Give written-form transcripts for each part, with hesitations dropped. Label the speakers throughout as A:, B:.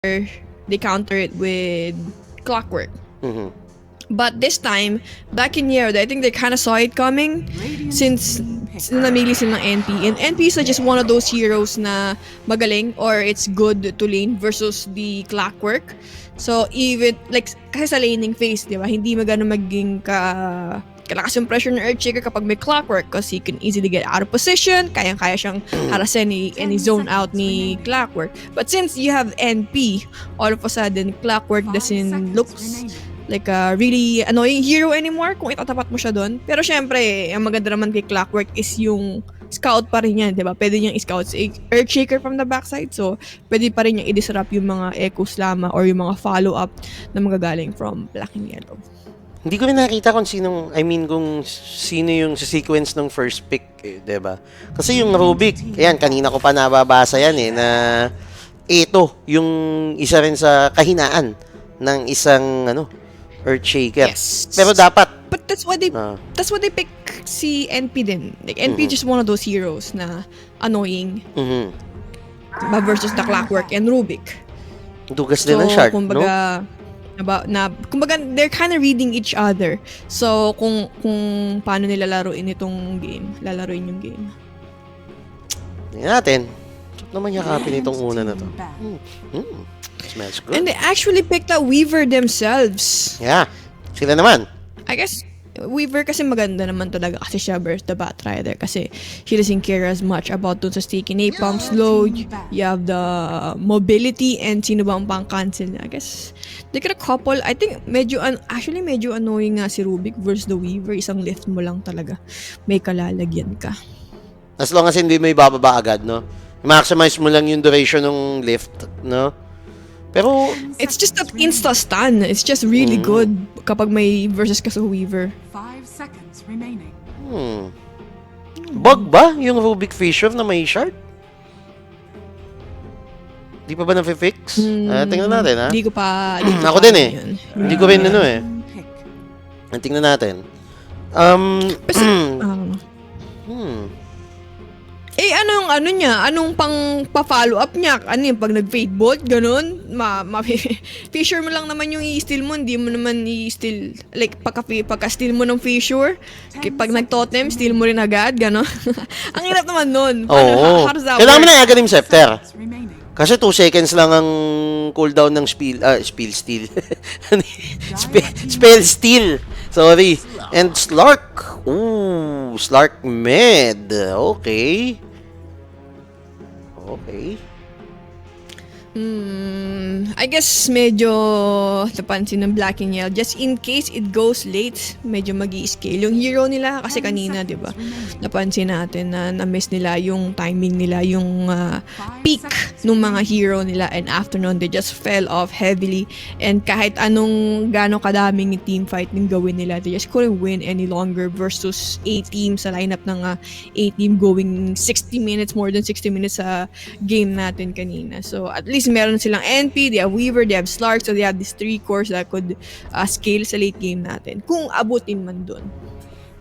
A: they counter it with Clockwork.
B: Mhm.
A: But this time, back in year, I think they kind of saw it coming since namili sila ng NP. And NP is just one of those heroes na magaling or it's good to lane versus the Clockwork. So even, like, kasi sa laning phase, di ba, hindi magano maging kalakas yung pressure ng Earthshaker kapag may Clockwork kasi he can easily get out of position, kayang-kaya siyang harasin any zone out ni Clockwork. But since you have NP, all of a sudden, Clockwork doesn't look like a really annoying hero anymore kung itatapat mo siya doon. Pero syempre, ang maganda naman kay Clockwork is yung scout pa rin yan, di ba? Pwede niyang i-scout si Earthshaker from the backside. So, pwede pa rin niyang i-disrupt yung mga Echo Slama or yung mga follow-up na magagaling from Black and Yellow.
B: Hindi ko rin nakita kung kung sino yung sa sequence ng first pick, di ba? Kasi yung Rubik, ayan, kanina ko pa nababasa yan na ito, yung isa rin sa kahinaan ng isang, Earthshaker.
A: Yes.
B: Pero dapat.
A: But that's why they pick si NP din. Like, NP just one of those heroes na annoying. Diba? Versus the Clockwork and Rubik.
B: Dugas din ng shark,
A: kumbaga, kumbaga, they're kind of reading each other. So, kung paano nila laruin itong game, lalaruin yung game.
B: Tingnan natin. Saan naman yakapin itong una na to? Smells good.
A: And they actually picked out Weaver themselves.
B: Yeah. Sila naman.
A: I guess, Weaver kasi maganda naman talaga kasi siya versus the Batrider kasi she doesn't care as much about dun sa sticky napalm slow. You have the mobility and sino ba ang pang-cancel niya. I guess, they could a couple. I think medyo annoying nga si Rubik versus the Weaver. Isang lift mo lang talaga. May kalalagyan ka.
B: As long as hindi mo ibababa agad, no? Maximize mo lang yung duration ng lift, no? Pero
A: it's just that insta stun. It's just really good kapag may versus ka sa Weaver.
C: 5 seconds remaining.
B: Bug ba yung Rubik Fissure na may shard? Di pa ba na-fix? Tingnan natin, ha?
A: Di ko pa.
B: Ako din eh. Hindi ko rin Tingnan natin.
A: Anong pang pa-follow up niya? Ano yung pag nag-fade bolt, ganun? Fissure mo lang naman yung i-steal mo, hindi mo naman i-steal, like, pagka-steal mo ng fissure, pag nag-totem, steal mo rin agad, ganun? Ang hirap naman nun.
B: Oo. Kailangan mo na agad yung scepter. Kasi 2 seconds lang ang cooldown ng spell steal. Sorry. And Slark. Ooh, Slark med. Okay.
A: I guess medyo napansin ng Black and Yellow. Just in case it goes late, medyo magi-scale yung hero nila. Kasi kanina, di ba, napansin natin na na-miss nila yung timing nila, yung peak ng mga hero nila. And after nun, they just fell off heavily. And kahit anong gano'ng kadaming team fight ng gawin nila, they just couldn't win any longer versus A-team sa lineup ng A-team going 60 minutes, more than 60 minutes sa game natin kanina. So, at least meron silang NP, they have Weaver, they have Slark, so they have these 3 cores that could scale sa late game natin. Kung abutin man dun.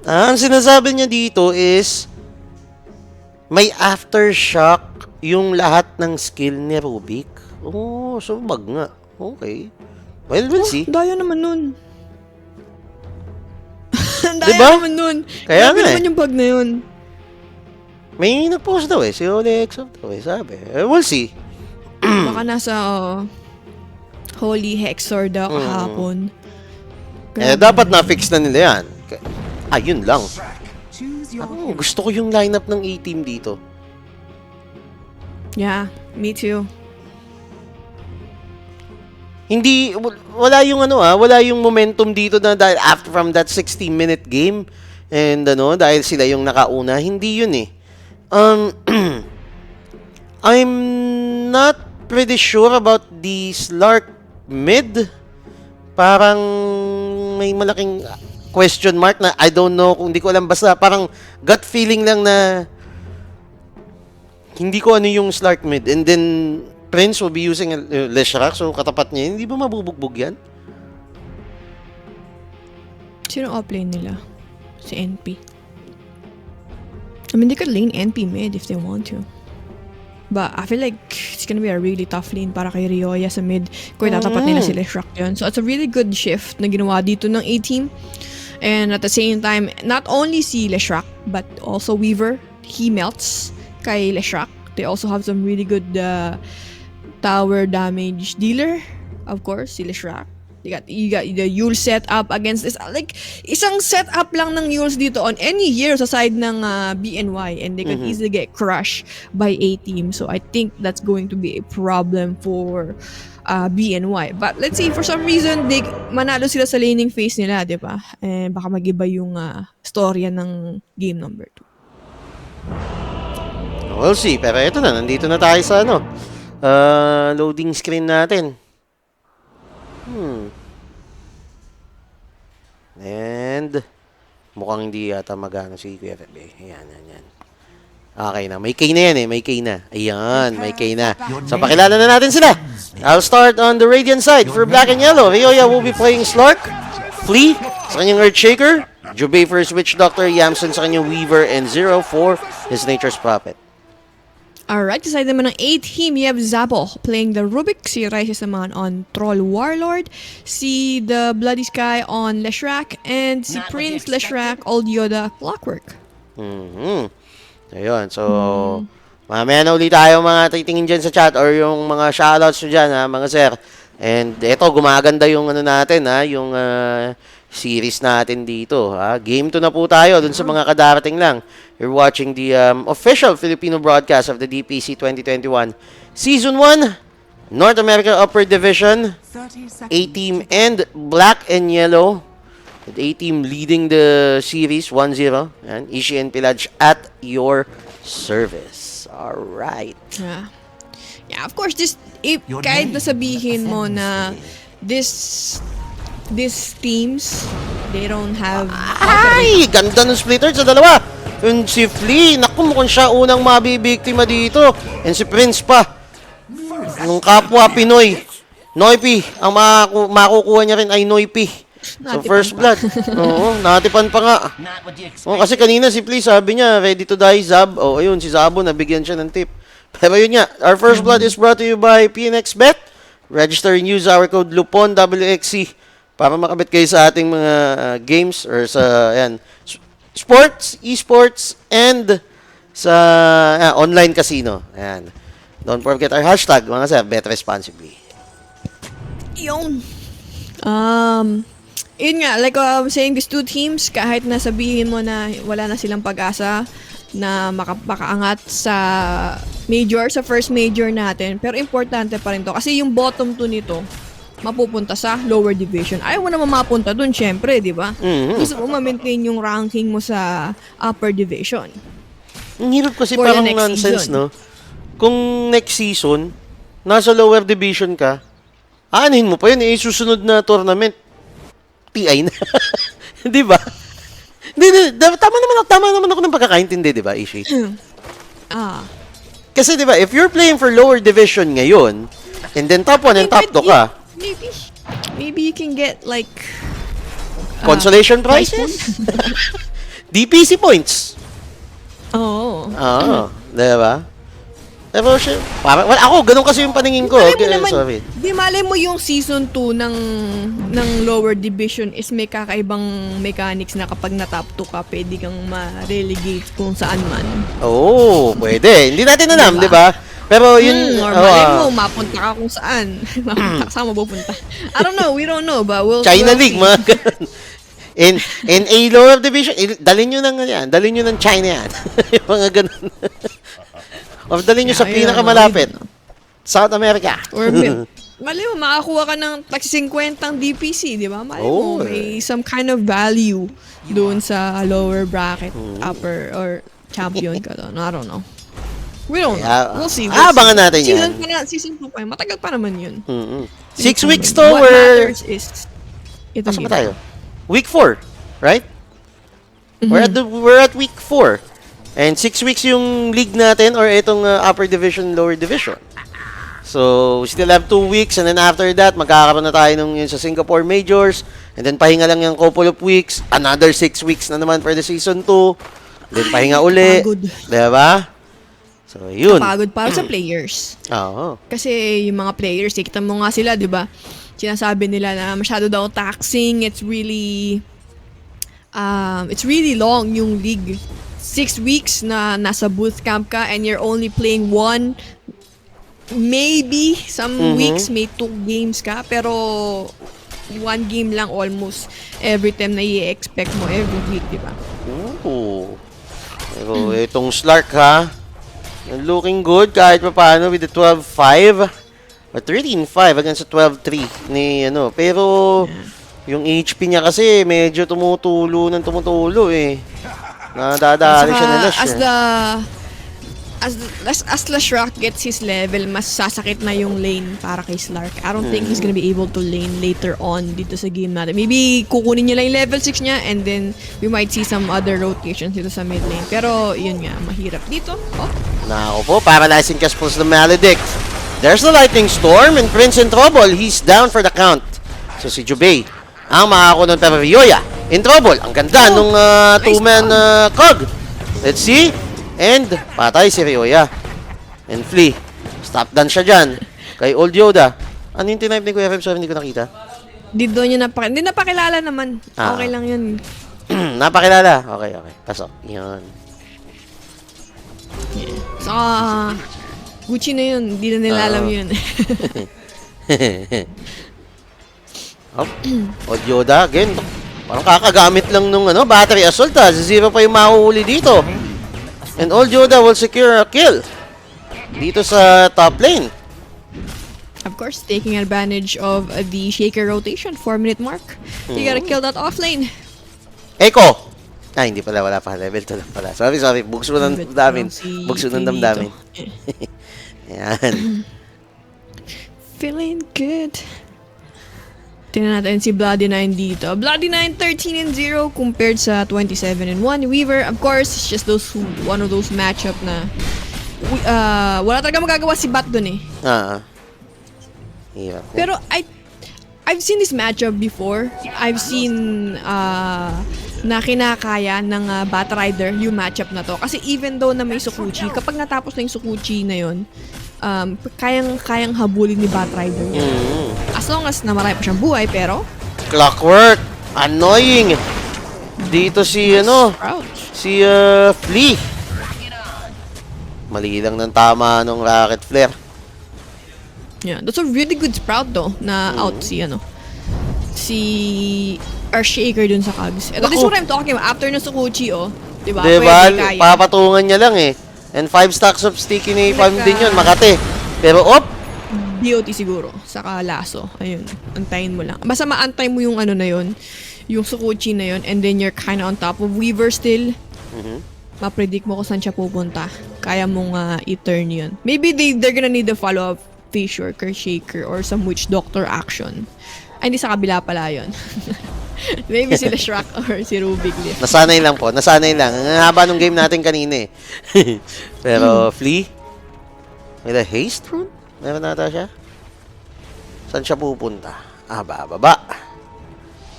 B: Ang sinasabi niya dito is may aftershock yung lahat ng skill ni Rubik. Oh, so bug nga. Okay. Well, we'll see.
A: Daya naman nun.
B: Diba?
A: Naman nun.
B: Kaya nga
A: naman yung bug na yun.
B: May nag-post daw si Olex daw sabi. We'll see.
A: Baka nasa Holy Hexor daw kahapon.
B: Dapat na-fix na nila yan. Ayun lang. Gusto ko yung lineup ng A-team dito.
A: Yeah, me too.
B: Hindi, wala yung momentum dito na dahil after from that 16-minute game and dahil sila yung nakauna, hindi yun eh. I'm not pretty sure about the Slark mid. Parang may malaking question mark na I don't know, kung hindi ko alam, basta parang gut feeling lang na hindi ko ano yung Slark mid. And then Prince will be using Leshrac, so katapat niya, hindi ba mabubugbog yan?
A: Sino offlane nila? Si NP. I mean, they could lane NP mid if they want to. But I feel like it's gonna be a really tough lane para kay Ryoya sa mid kung itatapat nila si Leshrac yun. So it's a really good shift na ginawa dito ng A-team. And at the same time, not only si Leshrac, but also Weaver, he melts kay Leshrac. They also have some really good tower damage dealer. Of course, si Leshrac. You got the Yule setup against this. Like, isang setup lang ng Yules dito on any hero sa side ng BNY, and they could easily get crushed by A-team. So I think that's going to be a problem for BNY. But let's see, for some reason, manalo sila sa laning phase nila, di ba? And baka mag-iba yung storya ng game number 2.
B: We'll see. Pero ito na, nandito na tayo sa loading screen natin. And mukhang hindi yata magano si Kuya Febe. Ayan. Okay na. May K na yan eh. May K na. Ayan. May K na. So, pakilala na natin sila. I'll start on the Radiant side. For Black and Yellow, Ryoya will be playing Slark, Flea sa kanyang Earthshaker, Jubei for his Witch Doctor, Yamson sa kanyang Weaver, and Zero for his Nature's Prophet.
A: Alright, sa side naman ng A-team, you have Zabo playing the Rubik, si Rises naman on Troll Warlord, si The Bloody Sky on Leshrac, and si Prince Leshrac, Old Yoda, Clockwork.
B: Ayun, so mamaya na ulit tayo mga titingin dyan sa chat or yung mga shoutouts nyo dyan, mga sir. And eto, gumaganda yung natin, yung series natin dito. Game 2 na po tayo dun sa mga kadarating lang. You're watching the official Filipino broadcast of the DPC 2021 Season 1, North America Upper Division,
C: 30 seconds.
B: A-Team and Black and Yellow. With A-Team leading the series 1-0. And Ishi and Pilaj at your service. Alright.
A: Yeah, of course, kahit nasabihin mo na these teams, they don't have...
B: Ay! Ganda ng splitter sa dalawa! Yung si Flea, naku, mukhang siya unang mabibiktima dito. And si Prince pa. Nung kapwa Pinoy. Noipi. Ang makukuha niya rin ay Noipi. So first blood. Oo, natipan pa nga. Kasi kanina si Flea sabi niya, ready to die, Zab. Ayun, si Zabo, nabigyan siya ng tip. Pero yun nga, our first blood is brought to you by pnxbet. Register and use our code luponwxc para makabit kayo sa ating mga games or sa, sports, esports, and sa online casino. Ayan. Don't forget our hashtag, mga sir, bet responsibly.
A: Yun. Yun nga, like I'm saying, these two teams, kahit na sabihin mo na wala na silang pag-asa na makaangat sa major, sa first major natin, pero importante pa rin to. Kasi yung bottom 2 nito, mapupunta sa lower division. Ayaw mo naman mapunta dun, syempre, di ba? Gusto mo ma-maintain yung ranking mo sa upper division.
B: Ang hirap kasi
A: For
B: parang
A: the next
B: nonsense,
A: season.
B: no? Kung next season, nasa lower division ka, aanhin mo pa yun, susunod na tournament, TI na. Di ba? Tama naman ako ng pagkakaintindi, di ba, Ishi? Kasi di ba, if you're playing for lower division ngayon, and then top 1 and top 2 ka,
A: maybe you can get like
B: consolation prizes? DPC points.
A: Oo.
B: Diba? Pero parang, ako, ganun kasi yung paningin ko. Sorry.
A: Di malay mo yung season 2 ng lower division is may kakaibang mechanics na kapag na top 2 ka, pwede kang ma-relegate kung saan man.
B: Pwede. Hindi natin alam, di ba? Pero yun...
A: or malay mo, mapunta ka kung saan. Saan mo pupunta? I don't know, we don't know, but
B: China
A: we'll
B: League,
A: see.
B: mga ganun. In a lower division, dalhin nyo ng China yan. Yung mga ganun. O dalhin nyo sa pinakamalapit. South America.
A: Or mali mo, makakuha ka ng like 50 ang DPC, di ba? Mali mo, may some kind of value doon sa lower bracket, upper, or champion ka doon. I don't know. We don't know. We'll see.
B: Abangan natin yan.
A: Season 2 pa yun. Matagal pa naman yun.
B: 6 weeks to,
A: What matters is ito
B: Asa ba tayo? Week 4, right? We're at week 4. And 6 weeks yung league natin or itong upper division, lower division. So, we still have 2 weeks and then after that, magkakaroon na tayo nung yun sa Singapore Majors. And then pahinga lang yung couple of weeks. Another 6 weeks na naman for the season 2. Then pahinga uli.
A: Pagod.
B: Diba? So, yun.
A: Pagod para sa players.
B: Oo.
A: Kasi yung mga players, kita mo nga sila, di ba? Sinasabi nila na masyado daw taxing. It's really long yung league. 6 weeks na nasa booth camp ka and you're only playing one, maybe some weeks may 2 games ka, pero 1 game lang almost every time na i-expect mo every week, di ba?
B: Ooh. Pero itong Slark ha, looking good kahit pa paano with the 12-5 or 13-5 against the 12-3 ni ano. Pero yung HP niya kasi medyo tumutulo eh. Nadadaan siya na Lash.
A: As Lashrock gets his level, mas sasakit na yung lane para kay Slark. I don't think he's gonna be able to lane later on dito sa game natin. Maybe kukunin niya lang yung level 6 niya and then we might see some other rotations dito sa mid lane. Pero yun nga, mahirap dito. Oh.
B: Nako po, paralyzing cast pulls the Maledict. There's the Lightning Storm and Prince in trouble. He's down for the count. So si Jubei ang makakunon pero Ryoya in trouble. Ang ganda nung two-man cog. Let's see. And patay si Ryoya. And Flea. Stop dance siya dyan. Kay Old Yoda. Ano yung tinipe ni Kuya Feb? Sorry, hindi ko nakita.
A: Hindi napakilala naman. Okay lang yun.
B: Napakilala. Okay. Pasok. Yun.
A: Yeah. Saka, Gucci na yun. Hindi na nila alam yun.
B: Old Yoda, again. Parang kakagamit lang nung battery assault ha. Zero pa yung mahuhuli dito. And Old Yoda will secure a kill dito sa top lane.
A: Of course, taking advantage of the Shaker rotation, 4-minute mark. You gotta kill that off lane.
B: Echo! Hindi pala, wala pa. Level 2 lang pala. Sorry. Bugso ng damdamin. Bugso ng damdamin. Ayan.
A: Feeling good. Tingnan natin si Bloody 9 dito. Bloody 9, 13-0 compared sa 27-1. Weaver, of course, it's just one of those matchup na wala talaga magagawa si Bat dun eh.
B: Yeah.
A: Pero I've seen this matchup before. I've seen na kinakaya ng Bat Rider yung matchup na to. Kasi even though na may Sukuchi, kapag natapos na yung Sukuchi na yun, kayang habulin ni Bat Rider niya. As long as na marami pa siyang buhay, pero
B: Clockwork! Annoying! Dito si si Flea. Mali lang ng tama nung rocket flare.
A: yeah, that's a really good sprout though na out si our Shaker dun sa Cogs. Ito, this is what I'm talking about. After ng Sukuchi, diba?
B: Diba?
A: Pwede kaya.
B: Papatungan niya lang eh. And 5 stacks of sticky napalm din yun, Makate. Pero
A: BO3 siguro, saka laso. Ayun, antayin mo lang. Basta maantay mo yung na yun, yung Sukuchi na yun, and then you're kinda on top of Weaver still. Ma-predict mo kung saan siya pupunta. Kaya mong i-turn yun. Maybe they're gonna need a follow-up Fissure, Shaker, or some Witch Doctor action. Ay, hindi sa kabila pala yun. Maybe sila Shrek or si Rubik Lift.
B: nasanay lang po. Nasanay lang. Ang haba nung game natin kanina eh. Pero Flea? May the haste rune? Meron nata siya? Saan siya pupunta? Baba.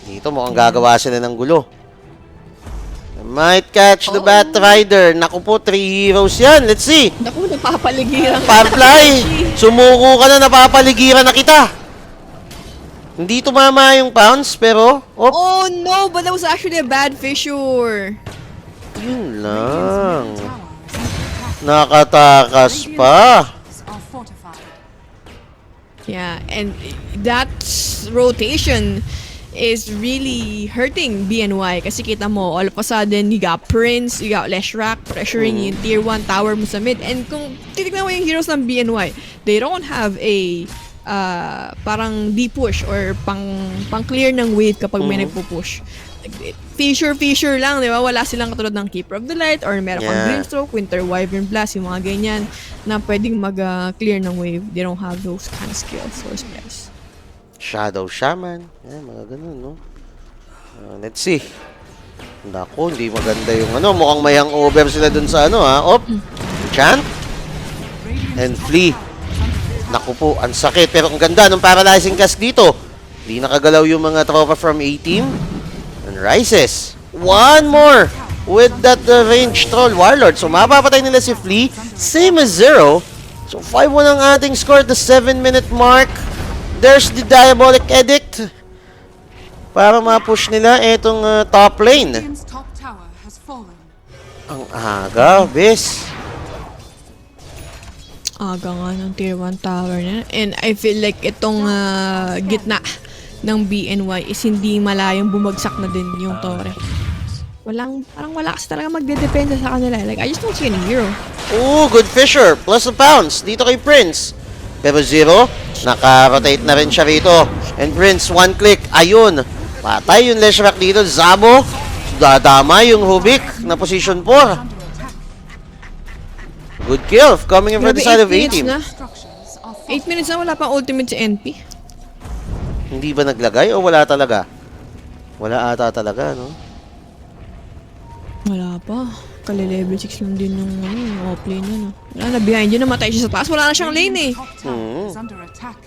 B: Dito mukhang gagawa sila ng gulo. Might catch the Bat Rider. Naku po, 3 heroes yan. Let's see.
A: Naku, napapaligiran.
B: Firefly! Sumuko ka na, napapaligiran na kita. Hindi tumama yung pounce, pero...
A: Oh no, but that was actually a bad fissure.
B: Yun lang. Nakatakas pa.
C: Are fortified.
A: Yeah, and that rotation is really hurting BNY kasi kita mo, all of a sudden, you got Prince, you got Leshrac pressuring yung tier 1 tower mo sa mid. And kung titignan mo yung heroes ng BNY, they don't have a parang D-push or pang-clear ng wave kapag may nagpo-push. Fissure lang, di ba? Wala silang katulad ng Keeper of the Light or meron pang Greenstroke, Winter Wyvern Blast, yung mga ganyan na pwedeng mag-clear ng wave. They don't have those kind of skills or spells.
B: Shadow Shaman. Yan, mga ganun, no? Let's see. Naku, hindi maganda yung mukhang may hangover sila dun sa Chant. And Flea. Naku po, ang sakit. Pero ang ganda ng paralyzing cast dito. Hindi nakagalaw yung mga tropa from A-Team. And Rises. One more with that range troll warlord. So mapapatay nila si Flea, same as Zero. So 5-1 ang ating score at the 7-minute mark. There's the Diabolic Edict para ma-push nila itong top lane.
C: Radiant's top tower has fallen.
B: Ang aga, bes.
A: Aga nga ng tier 1 tower na. And I feel like itong gitna ng BNY is hindi malayong bumagsak na din yung torre. Parang wala kasi talaga magdedepende sa kanila. Like, I just don't see any hero.
B: Ooh, good Fisher. Plus a pounce dito kay Prince. Pero Zero, naka-rotate na rin siya rito. And Prince, one click. Ayun. Patay yung Leshrac dito. Zabo. Dadama yung Rubik na position 4. Good kill coming in from the side of 18.
C: Structures are
A: 8 minutes na wala pang ultimate si NP.
B: Hindi ba naglagay o wala talaga? Wala ata talaga, no?
A: Wala pa. Kali-level 6 lang din yung off-lane niya, no? Wala na, behind yun, namatay siya sa taas. Wala na siyang lane, eh.
C: top tower is under attack.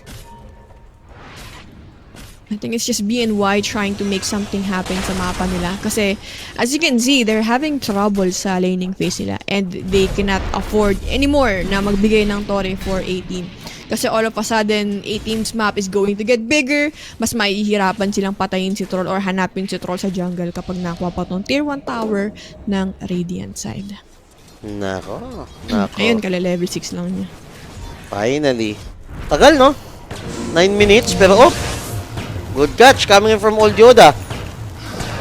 A: I think it's just BNY trying to make something happen sa mapa nila. Kasi, as you can see, they're having trouble sa laning phase nila. And they cannot afford anymore na magbigay ng torre for 18. Kasi all of a sudden, 18's map is going to get bigger. Mas mahihirapan silang patayin si Troll or hanapin si Troll sa jungle kapag nakuha pa tong tier 1 tower ng Radiant side.
B: Nako.
A: Ayun, kala-level 6 lang niya.
B: Finally. Tagal, no? 9 minutes, pero good catch coming in from Old Yoda.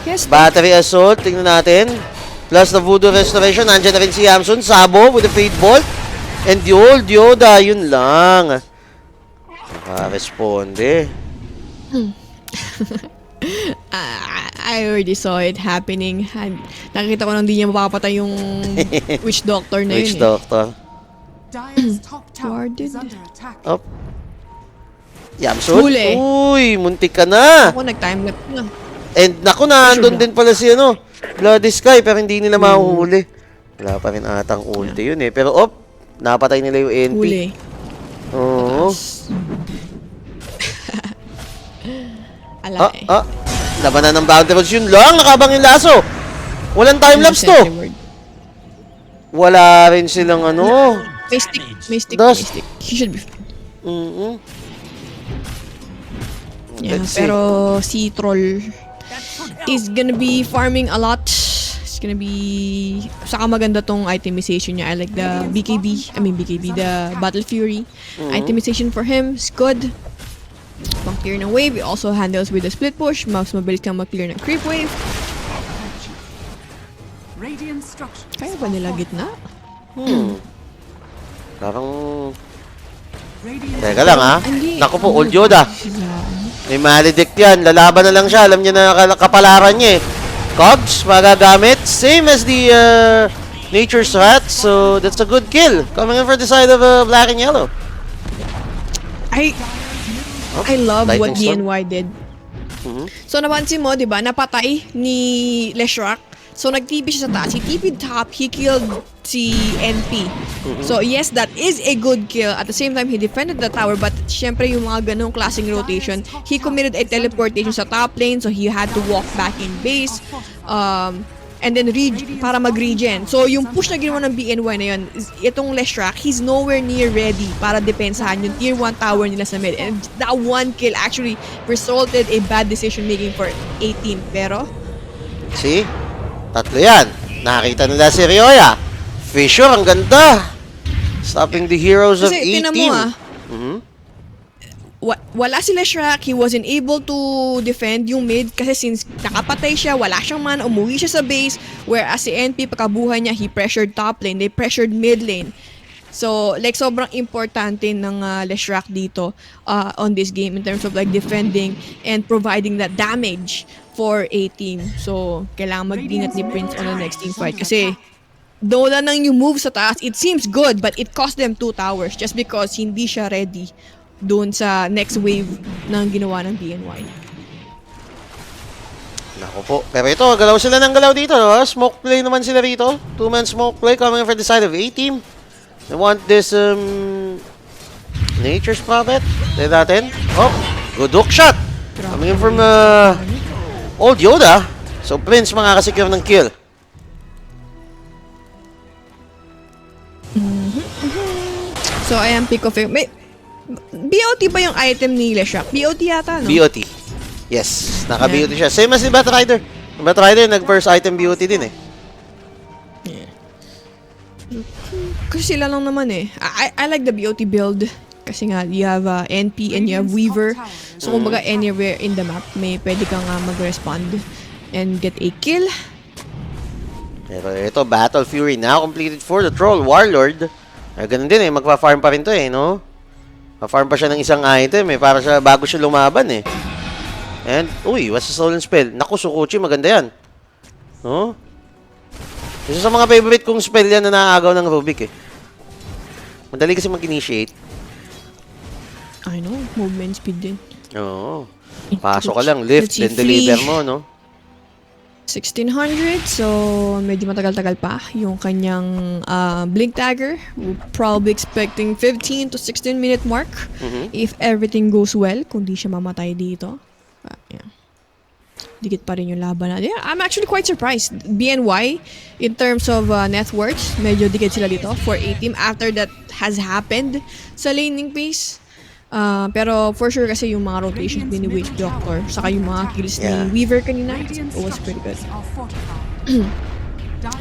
A: Yes,
B: Battery Assault, tingnan natin. Plus the Voodoo Restoration, nandiyan na rin si Yamsun. Sabo with the Fade Bolt. And the Old Yoda, yun lang. Naka-responde.
A: I already saw it happening. Nakita ko nang di niya mapapatay yung Witch Doctor na
B: Witch
A: yun.
B: Doctor.
C: Dire's top tower
A: Guarded.
C: is under attack.
B: Up. Yamsun.
A: Huli.
B: Uy, muntik ka na.
A: Ako nag-timelapse na.
B: And naku, nandun din pala si Bloody Sky, pero hindi nila mahuhuli. Wala pa rin atang ulti yun eh. Pero napatay nila yung NP.
A: Huli.
B: Oo.
A: Ala eh.
B: Labanan ng Boundaries, yun lang. Nakabang yung laso. Walang timelapse to. Wala rin silang
A: May stick.
B: Dust.
A: He should be fine. Yeah,
B: Let's see.
A: pero si Troll is gonna be farming a lot. It's gonna be... Saka maganda tong itemization niya. I like the BKB, the Battle Fury. Itemization for him is good. Pang clear ng wave, it also handles with the split push. Mas mabilis kang mag-clear ng creep wave.
C: Radiant structures
A: Kaya ba nila gitna?
B: Parang...
C: Radiant
B: Teka lang
A: Hindi.
B: Naku po, Old Yoda. May maledict yan. Lalaban na lang siya. Alam niya na kapalaran niya eh. Cogs, magagamit. Same as the Nature's Rat. So, that's a good kill. Coming in for the side of black and yellow.
A: I love what
B: Lightning Storm.
A: BNY did. So, napansin mo, di ba, napatay ni Leshrac. So, nag-TP siya sa taas. He TP'd top, he killed si NP. So, yes, that is a good kill. At the same time, he defended the tower. But, syempre, yung mga ganong klaseng rotation, he committed a teleportation sa top lane. So, he had to walk back in base. And then, para mag-regen. So, yung push na ginawa ng BNY na yun, itong Leshrac, he's nowhere near ready para depensahan yung tier 1 tower nila sa mid. And that one kill actually resulted a bad decision making for 18. Pero,
B: See? Tatlo yan. Nakita nila si Ryoya. Fisher, ang ganda. Stopping the heroes of
A: kasi
B: 18.
A: tinan mo wala si Leshrac, he wasn't able to defend yung mid kasi since nakapatay siya, wala siyang mana, umuwi siya sa base, whereas si NP, pagkabuhay niya, he pressured top lane, they pressured mid lane. So, like, sobrang importante ng Leshrac dito on this game in terms of like defending and providing that damage for 18. So, kailangan mag-ingat ni Prince on the next team fight kasi though na nang yung move sa taas, it seems good but it cost them 2 towers just because hindi siya ready doon sa next wave ng ginawa ng BNY.
B: Naku po. Pero ito, galaw sila ng galaw dito. Smoke play naman sila rito. 2-man smoke play coming for the side of A-team. They want this Nature's Prophet. Tignan natin. Good hook shot. Coming in from Old Yoda. So Prince makakasecure ng kill.
A: So, ayan, pick of it. May, BO3 ba yung item ni Leshak? BO3 yata, no?
B: BOT. Yes, naka-BOT siya. Same as ni Batrider. Batrider, nag-first item BOT din eh.
A: Kasi sila lang naman eh. I like the BO3 build. Kasi nga, you have NP and you have Weaver. So, kumbaga, anywhere in the map, may pwede kang mag-respond and get a kill.
B: Pero ito, Battle Fury now completed for the Troll Warlord. Ganun din eh, magpa-farm pa rin to eh, no? Pa-farm pa siya ng isang item eh, para siya, bago siya lumaban eh. And, uy, what's the stolen spell? Naku, Sukuchi, maganda yan. No? Isa sa mga favorite kong spell yan na naaagaw ng Rubik eh. Madali kasi mag-initiate.
A: I know, movement speed din.
B: Oo. Pasok ka lang, lift, then deliver mo, no?
A: 1600, so medyo matagal-tagal pa yung kanyang blink dagger. We're probably expecting 15 to 16 minute mark if everything goes well, kung di siya mamatay dito. Yeah. Dikit pa rin yung laban natin. Yeah, I'm actually quite surprised. BNY, in terms of net worth, medyo dikit sila dito for a team after that has happened sa laning phase. Pero for sure kasi yung mga rotations ni Witch Doctor saka yung mga kills ni Weaver kanina, it was pretty good.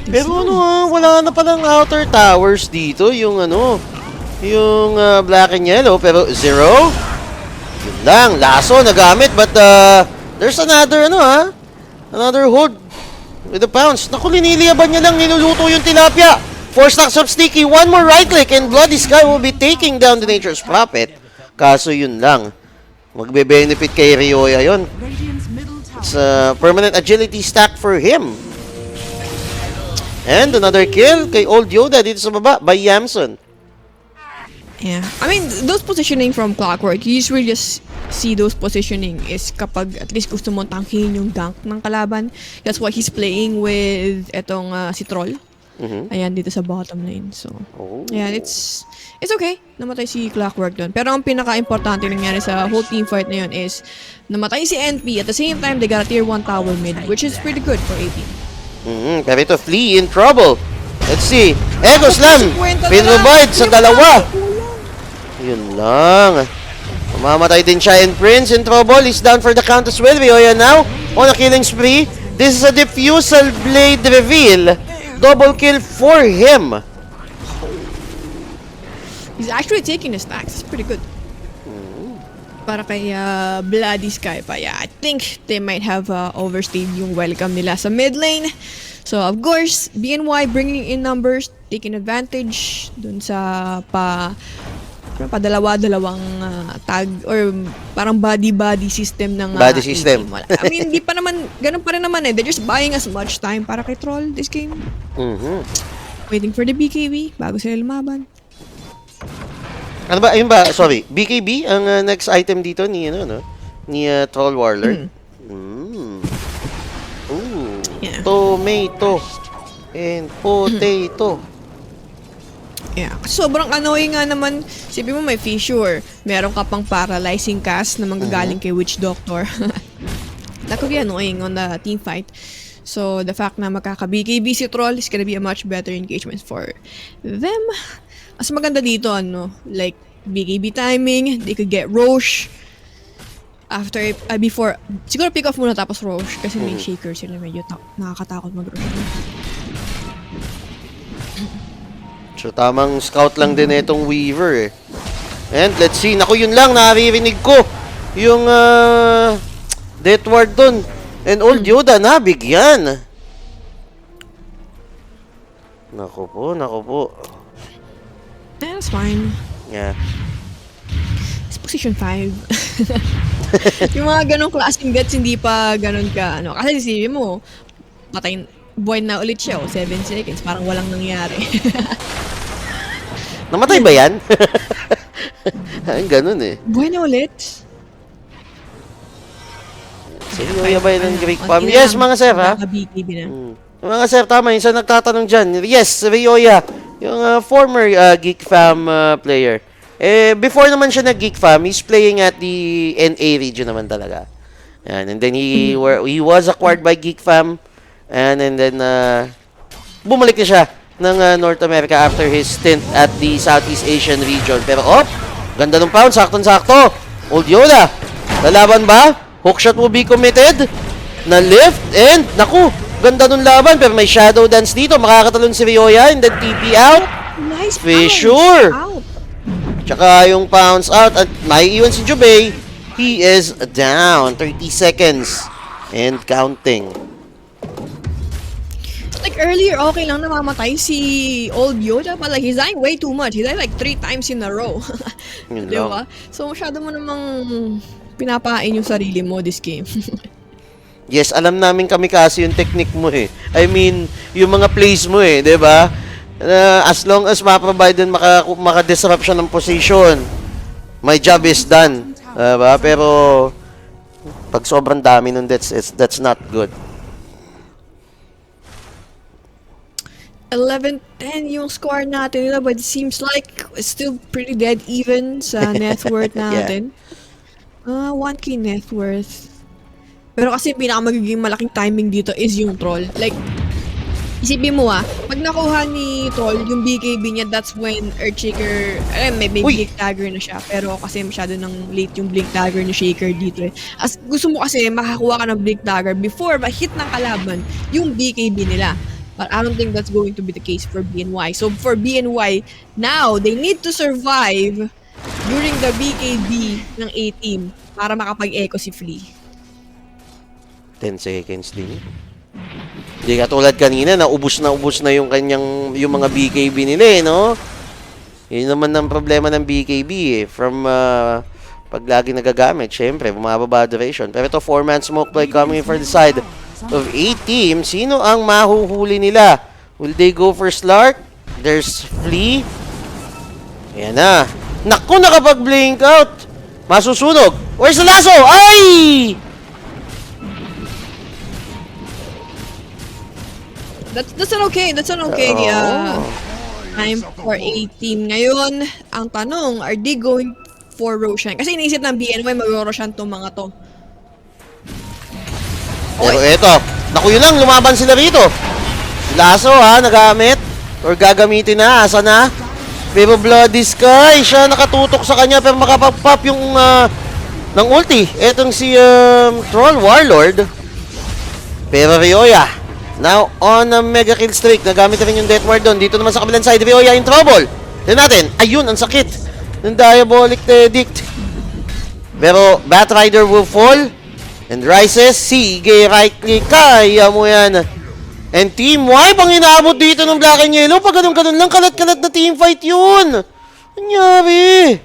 B: Pero ano wala na palang outer towers dito, yung yung black and yellow, pero zero. Yun lang, laso nagamit, but there's another another hold with the pounce. Naku, liniliyaban niya lang, niluluto yung tilapia. 4 stacks of sticky, one more right click, and Bloody Sky will be taking down the Nature's Prophet. Kaso yun lang, magbe-benefit kay Ryoya yun. It's a permanent agility stack for him. And another kill kay Old Yoda dito sa baba by Yamson.
A: Yeah. I mean, those positioning from Clockwork, you usually just see those positioning is kapag at least gusto mo tangkihin yung gank ng kalaban. That's why he's playing with etong si Troll. Ayan, dito sa bottom lane. So, yeah, it's okay. Namatay si Clockwork doon. Pero ang pinaka-importante nangyari sa whole team fight na yun is namatay si NP. At the same time, they got a tier 1 tower mid, which is pretty good for 18.
B: Pero ito, Flea in trouble. Let's see. Ego Slam! Pinrovide sa dalawa. Yun lang. Mamamatay din siya, and Prince in trouble. He's down for the count as well. Ryoya now on a killing spree. This is a Diffusal Blade reveal. Double kill for him.
A: He's actually taking the stacks. It's pretty good. Para kay Bloody Sky pa. Yeah, I think they might have overstayed yung welcome nila sa mid lane. So, of course, BNY bringing in numbers, taking advantage dun sa padalawa-dalawang tag or parang body-body system ng
B: body system.
A: I mean, hindi pa naman, ganun pa rin naman eh. They're just buying as much time para kay Troll this game. Waiting for the BKB bago sila lumaban.
B: Ano ba? Ayun ba? Sorry. BKB ang next item dito ni ni Troll Warlord. Ooh.
A: Yeah.
B: Tomato and potato.
A: Yeah. Sobrang annoying nga naman. Sabi mo may fissure. Meron ka pang paralyzing cast na manggagaling kay Witch Doctor. That could be annoying on the team fight. So, the fact na magkaka-BKB si Troll is gonna be a much better engagement for them. Mas maganda dito, like, BKB timing, they could get Roche. After, before, siguro pick off muna tapos Roche kasi may shaker sila, medyo nakakatakot mag-Roche.
B: So, tamang scout lang din itong Weaver eh. And, let's see. Naku, yun lang, naririnig ko. Yung, Death Ward dun. And Old Yoda, nabigyan. Naku po.
A: That's fine.
B: Yeah.
A: It's position 5. Yung mga ganong klaseng bets, hindi pa ganon ka, Kasi isipin mo, buhay na ulit siya, 7 seconds, parang walang nangyari.
B: Namatay ba yan? Ang ganun eh.
A: Buhay na ulit?
B: Sige, ba yun ng Greek Palm? Yes, mga sir, ha?
A: BKB na.
B: Mga sir, tama. Yung nagtatanong dyan. Yes, Ryoya. Yung former Geek Fam player. Before naman siya nag-Geek Fam, he's playing at the NA region naman talaga. And then he was acquired by Geek Fam. And then bumalik na siya ng North America after his stint at the Southeast Asian region. Pero ganda ng pound, saktong-sakto. Old Yoda, lalaban ba? Hookshot will be committed. Na lift and naku, ganda ng laban pero may shadow dance dito. Makakatalon si Ryoya and then TP out.
A: Nice
B: Fissure.
A: out.
B: Tsaka yung pounds out at may iwan si Jubei. He is down. 30 seconds and counting.
A: Like earlier, okay lang namamatay si Old Yoda, but like he's dying way too much. He died like 3 times in a row.
B: Yun
A: Di
B: lang.
A: ba? So masyado mo namang pinapain yung sarili mo this game.
B: Yes, alam namin kami kasi yung technique mo eh. I mean, yung mga plays mo eh, di ba? As long as ma-provide din maka-disrupt siya ng position, my job is done. Diba? Pero, pag sobrang dami nun, that's not good.
A: 11-10 yung score natin nila, but it seems like it's still pretty dead even sa net worth natin. 1k net worth. Pero kasi pinakamagiging malaking timing dito is yung troll. Like, isipin mo pag nakuha ni troll yung BKB niya, that's when Earthshaker, may blink dagger na siya. Pero kasi masyado nang late yung blink dagger ni Shaker dito eh. As gusto mo kasi makakuha ka ng blink dagger before ma-hit ng kalaban yung BKB nila. But I don't think that's going to be the case for BNY. So for BNY, now they need to survive during the BKB ng A-team para makapag-echo si Flea.
B: 10 seconds din. Hindi katulad kanina, ubus na yung yung mga BKB nila eh, no? Yun naman ang problema ng BKB eh. From, pag lagi nagagamit, syempre, bumababa duration. Pero ito, 4-man smoke play coming in for the side of A-team. Sino ang mahuhuli nila? Will they go for Slark? There's Flea. Ayan na. Naku, nakapag-blink out. Masusunog. Where's the lasso? Ay!
A: That's an okay. That's an okay time for A-team. Ngayon, ang tanong, are they going for Roshan? Kasi iniisip ng BNY mag-Roshan tong mga to.
B: Pero eto, naku yun lang, lumaban sila rito. Lasso nagamit. Or gagamitin na, asa na? Pero Bloody Sky, siya nakatutok sa kanya pero makapag-pop yung ng ulti. Etong si Troll Warlord. Pero Ryoya, now on a mega kill streak. Nagamit rin yung Death Ward doon. Dito naman sa kabilang side, Ryoya in trouble. Tignan natin, ayun, ang sakit ng Diabolic Edict. Pero Batrider will fall and rises. Sige, right click, kaya mo yan. And Team Y, pang inaabot dito ng Black and Yellow. Pag ganun-ganun lang, kalat-kalat na team fight yun. Anyari?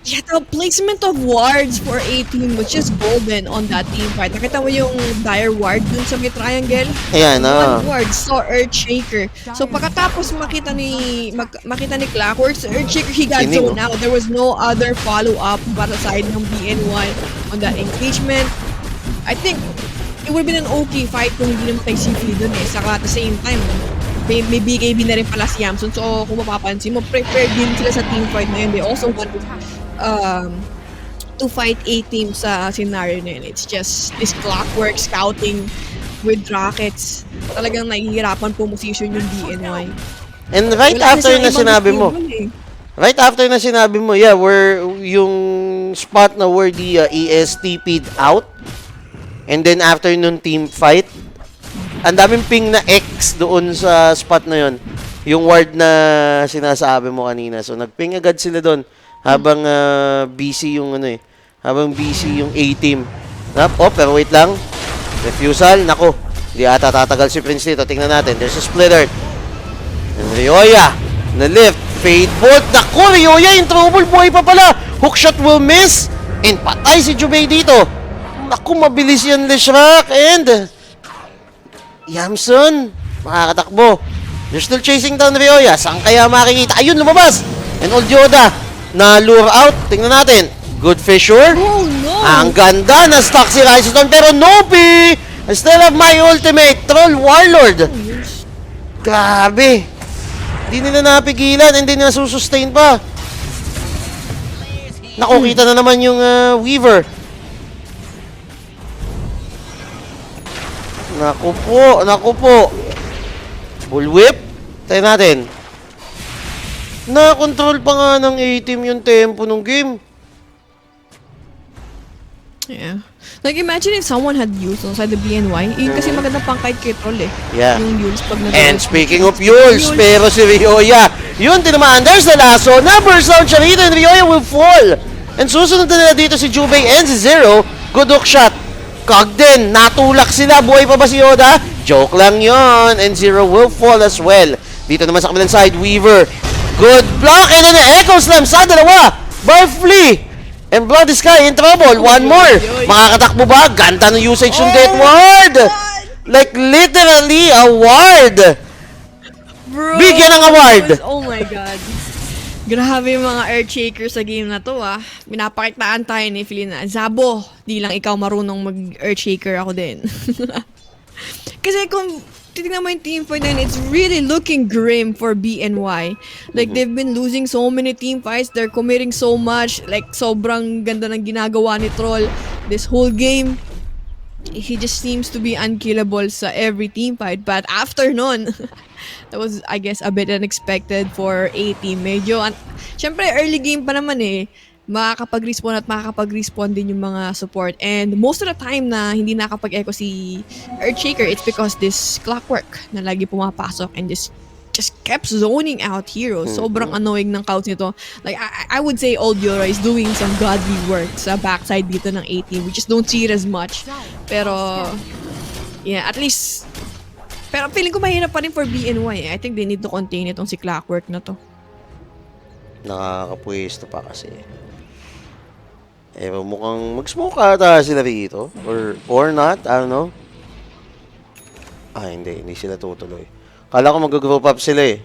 A: Yeah, the placement of wards for A-team was just golden on that team fight. Nakita mo yung dire ward dun sa may triangle?
B: Ayan,
A: One ward saw Earthshaker. So pagkatapos makita ni Clockworks, Earthshaker, he got
B: Sining,
A: zoned out. There was no other follow-up para side ng BNY on that engagement. I think it would have been an okay fight kung hindi naman tayo si Flea dun eh. Saka at the same time, may BKB na rin pala si Yamson. So kung mapapansin mo, prepared din sila sa team fight na yun. They also want to fight A-team sa scenario na yun. It's just this Clockwork scouting with rockets. Talagang nahihirapan position yung BNY.
B: And right after na sinabi mo, yeah, where yung spot na where the ESTP'd out, and then after nung team fight, ang daming ping na X doon sa spot na yon, yung ward na sinasabi mo kanina. So nagping agad sila doon habang busy yung habang busy yung A-team. Pero wait lang. Refusal, nako. Hindi ata tatagal si Prince dito. Tingnan natin. There's a splitter. And Ryoya na lift. Fade bolt. Nako, Ryoya in trouble. Buhay pa pala. Hookshot will miss. And patay si Jubei dito. Naku, mabilis yan Leshrak. And Yamson makakatakbo. They're still chasing down Ryoya. Saan kaya makikita? Ayun, lumabas. And Old Yoda na lure out. Tingnan natin. Good fissure.
A: Oh no!
B: Ang ganda na stock si Riseton. Pero Nopi! I still have my ultimate. Troll Warlord. Grabe. Hindi nila napigilan. Hindi nila susustain pa. Nakukita na naman yung Weaver. Naku po. Bullwhip. Tayo natin. Na-control pa nga ng A-team yung tempo ng game.
A: Yeah. Like, imagine if someone had used inside the BNY. Yun kasi magandang pang-kite kay Troll eh.
B: Yeah.
A: Yung Yules pag
B: And speaking of Yules, pero si Rioya, yun, tinamaan. There's the lasso. Numbers down siya rito and Rioya will fall. And susunod na nila dito si Jubei and si Zero. Good hook shot. Kag din, natulak sila. Buhay pa ba si Yoda? Joke lang yon. And Zero will fall as well. Dito naman sa kabilang side, Weaver. Good block. And then Echo Slam sa dalawa. Barfly. And Bloody Sky in trouble. One more. Makakatakbo ba? Ganda ng usage ng Death Ward. Like literally a ward.
A: Bro,
B: Bigyan ng award.
A: Oh my God. Grabe yung mga Earthshaker sa game na to ah. Pinapakitaan tayo ni Philly na, Zabo, di lang ikaw marunong mag-Earthshaker, ako din. Kasi kung titignan mo yung team fight na yun, it's really looking grim for BNY. Like, they've been losing so many team fights, they're committing so much, like, sobrang ganda ng ginagawa ni Troll this whole game. He just seems to be unkillable sa every team fight, but after nun, that was, I guess, a bit unexpected for A-team. Medyo, syempre, early game pa naman eh, makakapag-respawn at makakapag-respawn din yung mga support. And most of the time na hindi nakapag-echo si Earthshaker, it's because this clockwork na lagi pumapasok and just kept zoning out heroes. Sobrang annoying ng counts nito. Like, I would say Old Yora is doing some godly work sa backside dito ng A-team. We just don't see it as much. Pero, yeah, at least, pero feeling ko mahirap pa rin for BNY. I think they need to contain itong si clockwork na to.
B: Nakakapwesto pa kasi. Mukhang mag-smoke ata sila rito. Or not, I don't know. Hindi sila tutuloy. Kala ko mag-group up sila eh.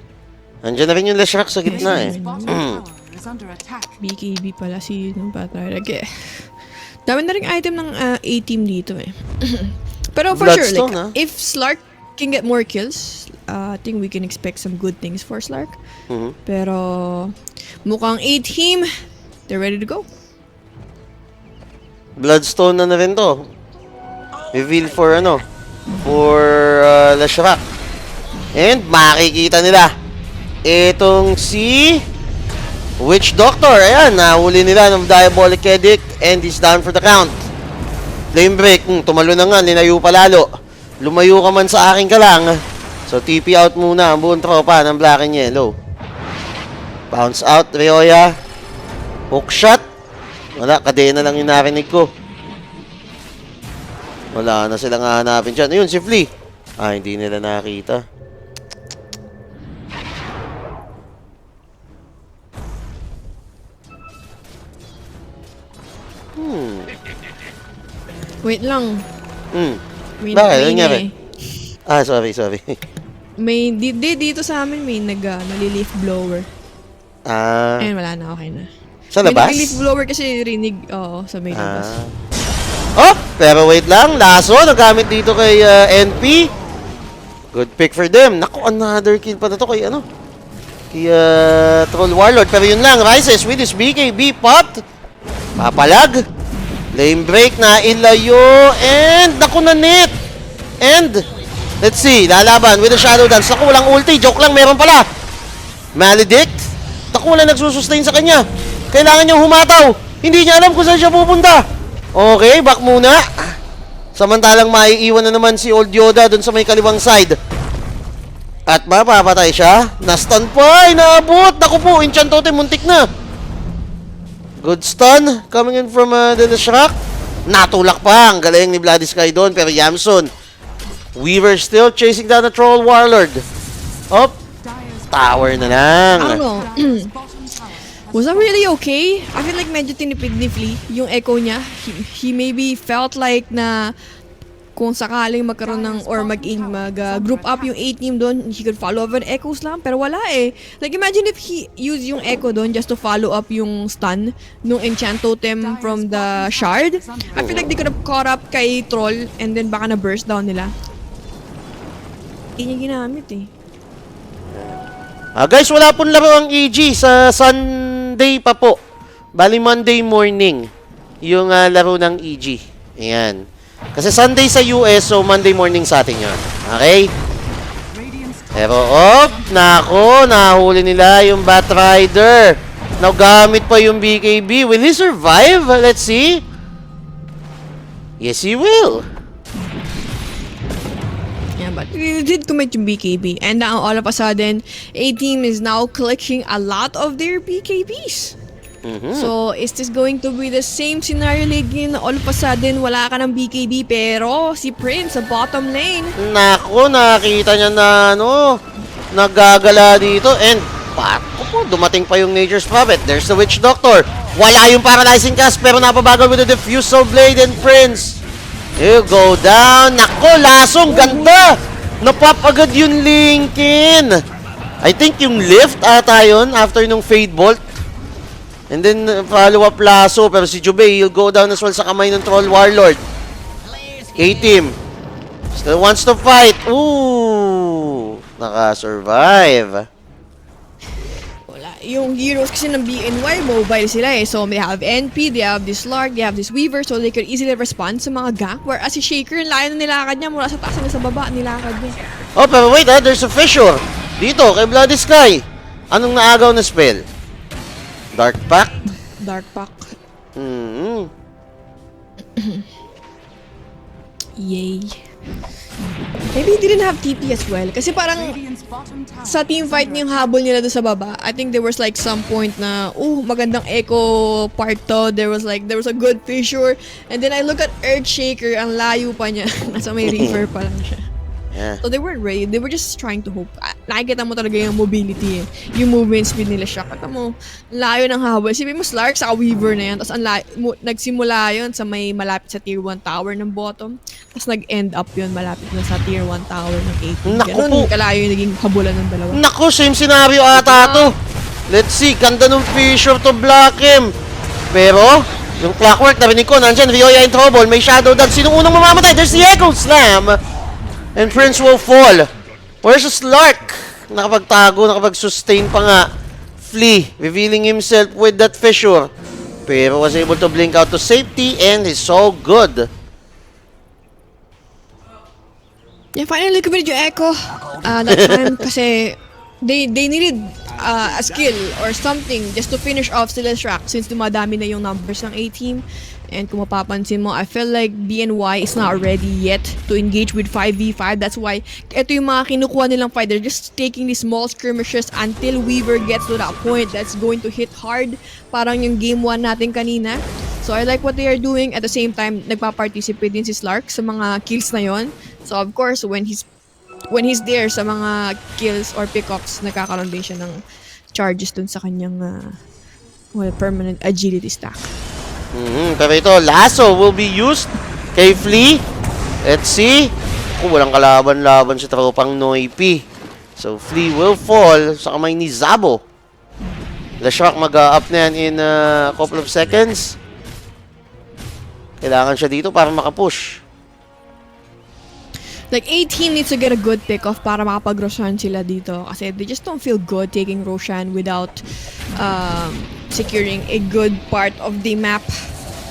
B: Nandiyan na rin yung Leshrac sa gitna eh.
C: Bottom tower is under attack.
A: BKB pala si nung patay. Like, dami na rin item ng A-team dito eh. Pero for sure, like, if Slark can get more kills, I think we can expect some good things for Slark. Pero mukhang A-team, they're ready to go.
B: Bloodstone na rin to. Reveal for Leshrac. And makikita nila itong si Witch Doctor. Ayan, nahuli nila ng Diabolic Edict and he's down for the count. Flame break, tumalo na nga, linayo pa lalo. Lumayo ka man sa akin ka lang. So TP out muna ang buong tropa ng Black and Yellow. Bounce out, Rioya. Hook shot. Wala, kadena lang yung narinig ko. Wala na silang hahanapin dyan. Ayun, si Flea. Hindi nila nakita.
A: Wait lang. May
B: Bakit?
A: may
B: Nangyari?
A: eh.
B: Sorry.
A: May, dito sa amin may nali-leaf blower. Ayun, wala na, okay na.
B: Sa labas?
A: May nag-leaf blower kasi rinig, sa may labas.
B: Oh, pero wait lang. Lasso, nagamit dito kay NP. Good pick for them. Naku, another kill pa na to kay Kay Troll Warlord. Pero yun lang, Rises with his BKB pot. Papalag. Lane break na ilayo. And naku na net. And let's see, lalaban with the Shadow Dance. Naku, walang ulti. Joke lang, meron pala. Maledict. Naku, wala nagsusustain sa kanya. Kailangan niyang humataw. Hindi niya alam kung saan siya pupunta. Okay, back muna. Samantalang maiiwan na naman si Old Yoda dun sa may kaliwang side. At mapapatay siya. Na-stun pa. Naabot. Naku po, enchant totem. Muntik na. Good stun. Coming in from the Leshrac. Natulak pa. Ang galing ni Bloody Sky doon. Pero Yamson. Weaver still chasing down the Troll Warlord. Up. Tower na lang.
A: I don't know. Was that really okay? I feel like medyo tinipid ni Flea yung echo niya. He maybe felt like na kung sakaling magkaroon ng or mag-group up yung A-team doon, he could follow up with echoes lang. Pero wala eh. Like imagine if he used yung echo doon just to follow up yung stun nung enchant totem from the shard. I feel like they could have caught up kay Troll and then baka na-burst down nila. Hindi niya ginamit eh.
B: Guys, wala pong laro ang EG sa Sunday pa po. Bali Monday morning yung laro ng EG. Ayan. Kasi Sunday sa US, so Monday morning sa atin yun. Okay? Pero, nako, nahuli nila yung Batrider. Nagamit pa yung BKB. Will he survive? Let's see. Yes, he will.
A: Yeah, but we did commit yung BKB. And now, all of a sudden, A-Team is now collecting a lot of their BKBs. So, is this going to be the same scenario again? All of a sudden, wala ka ng BKB, pero si Prince sa bottom lane.
B: Nako, nakita niya na, nagagala dito. And, dumating pa yung Nature's Prophet. There's the Witch Doctor. Wala yung paralyzing cast, pero napabagal with the Diffusal Blade and Prince. You go down. Nako, lasong, ganda. Napap agad yung Linkin. I think yung lift ata yun after nung Fade Bolt. And then, follow-up lasso. Pero si Jubei, he'll go down as well sa kamay ng Troll Warlord. A-Team. Still wants to fight. Ooh! Naka-survive.
A: Wala. Yung heroes kasi ng BNY, mobile sila eh. So, they have NP, they have this Lark, they have this Weaver, so they could easily respond sa mga gank. Whereas si Shaker, yung layo na nilakad niya mula sa taas hanggang sa baba, nilakad niya.
B: Oh, pero wait there's a fissure. Dito, kay Bloody Sky. Anong naagaw na spell? Dark Pact?
A: Dark Pack. Yay. Maybe he didn't have TP as well. Kasi parang
C: Radiant's bottom tower
A: sa team
C: is
A: fight
C: under
A: niya yung habol nila doon sa baba, I think there was like some point na, magandang echo part to. There was a good fissure. And then I look at Earthshaker, ang layo pa niya. Nasa may river pa lang siya.
B: Yeah.
A: So they weren't ready. They were just trying to hope. Nakikita mo talaga yung mobility eh. Yung movement speed nila siya. Kata mo, layo ng habol. Sipin mo, Slark sa Weaver na yan. Tapos nagsimula yun sa may malapit sa tier 1 tower ng bottom. Tapos nag-end up yun malapit na sa tier 1 tower ng 18.
B: Naku
A: Ganun,
B: po.
A: kalayo yung naging habulan ng dalawa.
B: Nako, same scenario ata to. Let's see, ganda ng fissure to block him. Pero, yung clockwork, narinig ko, nandyan, Rioya in trouble, may shadow dance. Sinong unang mamamatay? There's the Echo Slam. And Prince will fall. Where's the Slark? Nakapagtago, nakapag-sustain pa nga. Flea, revealing himself with that fissure. Pero was able to blink out to safety and is so good.
A: Yeah, finally committed yung Echo. That time kasi they needed a skill or something just to finish off sila Shrek since dumadami na yung numbers ng A-Team. And kung mapapansin mo, I feel like BNY is not ready yet to engage with 5v5. That's why ito yung mga kinukuha nilang fight. They're just taking these small skirmishes until Weaver gets to that point that's going to hit hard. Parang yung game 1 natin kanina. So I like what they are doing. At the same time, nagpa-participate din si Slark sa mga kills na yon. So of course, when he's there sa mga kills or pickups, nagkakaroon din siya ng charges dun sa kanyang permanent agility stack.
B: Pero ito, lasso will be used kay Flea. Let's see. Walang kalaban-laban sa tropang Noipi. So, Flea will fall sa kamay ni Zabo. Lashrock mag-up na yan in a couple of seconds. Kailangan siya dito para makapush.
A: Like, A-Team needs to get a good pick-off para makapag-Roshan sila dito. Kasi they just don't feel good taking Roshan without securing a good part of the map.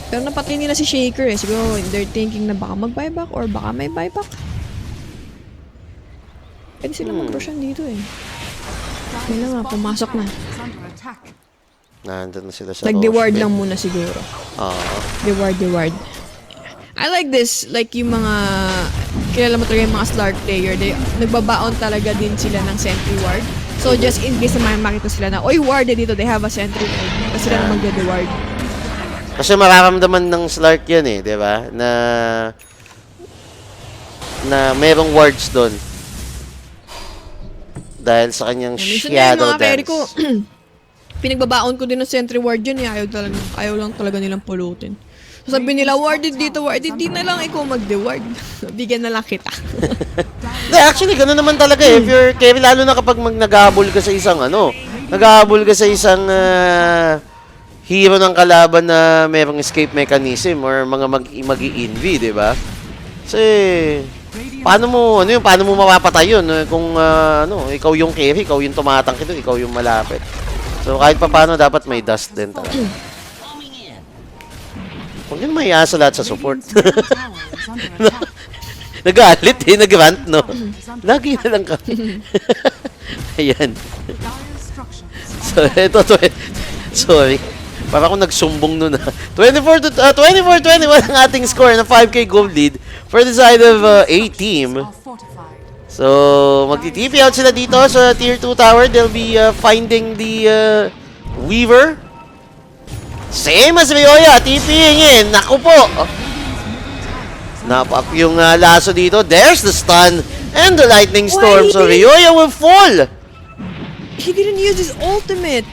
A: Pero napatay nila si Shaker eh. Siguro they're thinking na baka mag-buyback or baka may buyback. Pwede sila mag-Roshan dito eh. Wala nga, pumasok na.
C: is under attack.
B: Nandun na sila sa
A: Nag-deward
B: Roche
A: lang
B: pit.
A: muna siguro.
B: Oo.
A: Deward. I like this, like yung mga, kilala mo talaga yung mga Slark player, nagbabaon talaga din sila ng sentry ward. So just in case na makita sila na, oy, ward dito, they have a sentry ward. Kasi sila na magde-ward.
B: Kasi mararamdaman ng Slark yan eh, di ba? Na merong wards doon. Dahil sa kanyang
A: Minsan nga yung
B: shadow
A: mga carry ko,
B: dance.
A: pinagbabaon ko din ng sentry ward yun eh, ayaw lang talaga nilang pulutin. So sabi nila, warded dito, warded, di na lang ikaw magde-ward. Bigyan na lang kita.
B: Actually, gano'n naman talaga eh. If you're carry, lalo na kapag nag-ahabol ka sa isang nag-ahabol ka sa isang hero ng kalaban na merong escape mechanism or mga mag-i-envy, di ba? Kasi, paano mo mapapatay yun? Kung, ikaw yung carry, ikaw yung tumatangki doon, ikaw yung malapit. So, kahit pa paano, dapat may dust din talaga. Huwag yun maiasa lahat sa support.
C: Radiant's middle tower is under attack.
B: Nagalit eh, nag-rant, no? Lagi na lang kami. Ayan.
C: Dire structures.
B: So, ito, sorry. Para ako nagsumbong nun, 24-21 ang ating score na 5k gold lead for the side of A team.
C: Are fortified.
B: So, magti-TP out sila dito sa Tier 2 tower. They'll be finding the Weaver. Same as Rioya, TPing in. Naku po. Napap yung laso dito. There's the stun and the lightning storm. So, Rioya will fall.
A: He didn't use his ultimate.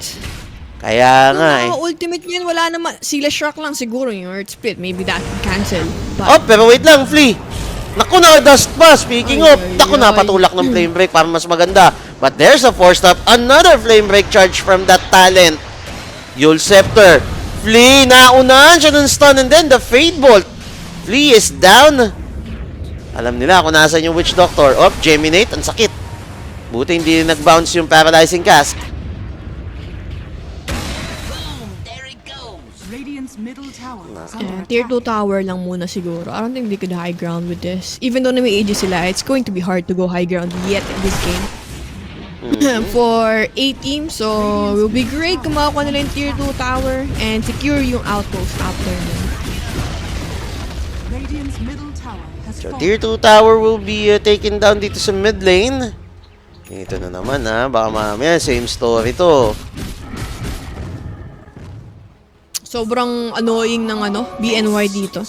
B: Kaya nga eh.
A: Ultimate niyan, wala naman. Sila shock lang siguro yung Earth Split. Maybe that can cancel.
B: Oh, pero wait lang, Flea. Naku, na-dust pa. Speaking of, naku,
A: ay.
B: napatulak ng flame break para mas maganda. But there's a force stop. Another flame break charge from that talent. Yul Scepter. Flea, naunahan siya ng stun and then the Fade Bolt. Flea is down. Alam nila kung nasan yung Witch Doctor. Oh, Geminate, ang sakit. Buti hindi nag-bounce yung Paralyzing Cask.
C: Radiant's middle tower is under
A: Tier
C: attack.
A: 2 tower lang muna siguro. I don't think they could high ground with this. Even though na may ages sila, it's going to be hard to go high ground yet in this game. For 8 teams, so it will be great kung makakuha nila yung Tier 2 tower and secure yung outpost after nun.
C: Radiant's middle tower has
B: So,
C: fallen.
B: Tier 2 tower will be taken down dito sa mid lane. Ito na naman baka mamaya same story to.
A: Sobrang annoying ng BNY dito.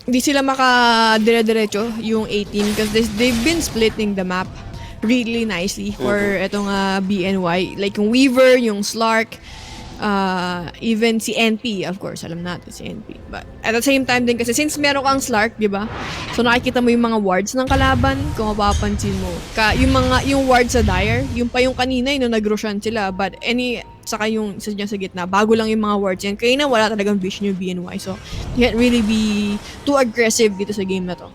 A: Hindi sila maka-dire-diretso yung 18 because they've been splitting the map really nicely for etong BNY. Like yung Weaver, yung Slark, even si NP, of course, alam natin si NP. But at the same time din kasi since meron kang Slark, di ba? So nakikita mo yung mga wards ng kalaban, kung mapapansin mo. Yung wards sa Dire, yung pa yung kanina, yung nag-roshan sila. But saka yung isa dyan sa gitna, bago lang yung mga wards yan. Kaya na wala talagang vision yung BNY. So, you can't really be too aggressive dito sa game na to.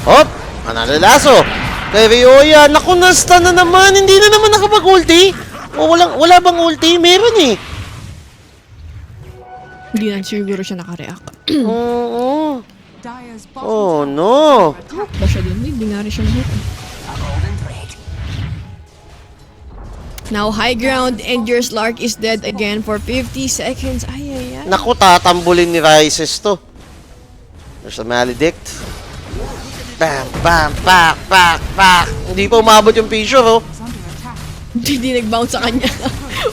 B: Hop! Manalalaso! Kay Rioya, naku, na-stun na naman! Hindi na naman nakapag-ulti! O, wala bang ulti? Meron eh!
A: Hindi na siguro siya nakareact.
B: Oo.
C: Dire's bottom
B: Oh,
C: tower
B: no!
C: is under attack.
A: Ba siya dun? Hindi nga rin siya nahit. Now, high ground and your Slark is dead again for 50 seconds. Ay, ay, ay.
B: Naku, tatambulin ni Rises to. There's a Maledict. Bam, bam, pak, pak, pak. Hindi pa umabot yung Fissure, oh.
C: Is under attack.
A: Hindi nag-bounce sa kanya.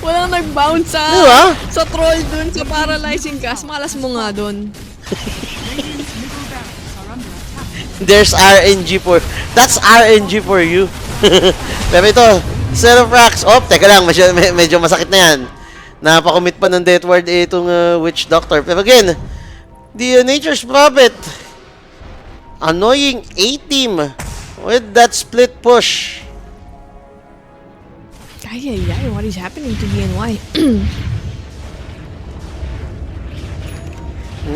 A: Walang nag-bounce sa,
B: Di ba?
A: sa troll dun, sa paralyzing cast. Malas mo nga dun.
C: Radiant's middle barracks are under attack.
B: There's RNG for... That's RNG for you. Pero ito, set of racks. Oh, teka lang, medyo masakit na yan. Napakomit pa ng death ward itong Witch Doctor. Pero again, the Nature's Prophet. Annoying A-team with that split push.
A: Ay, ay, ay. What is happening to BNY?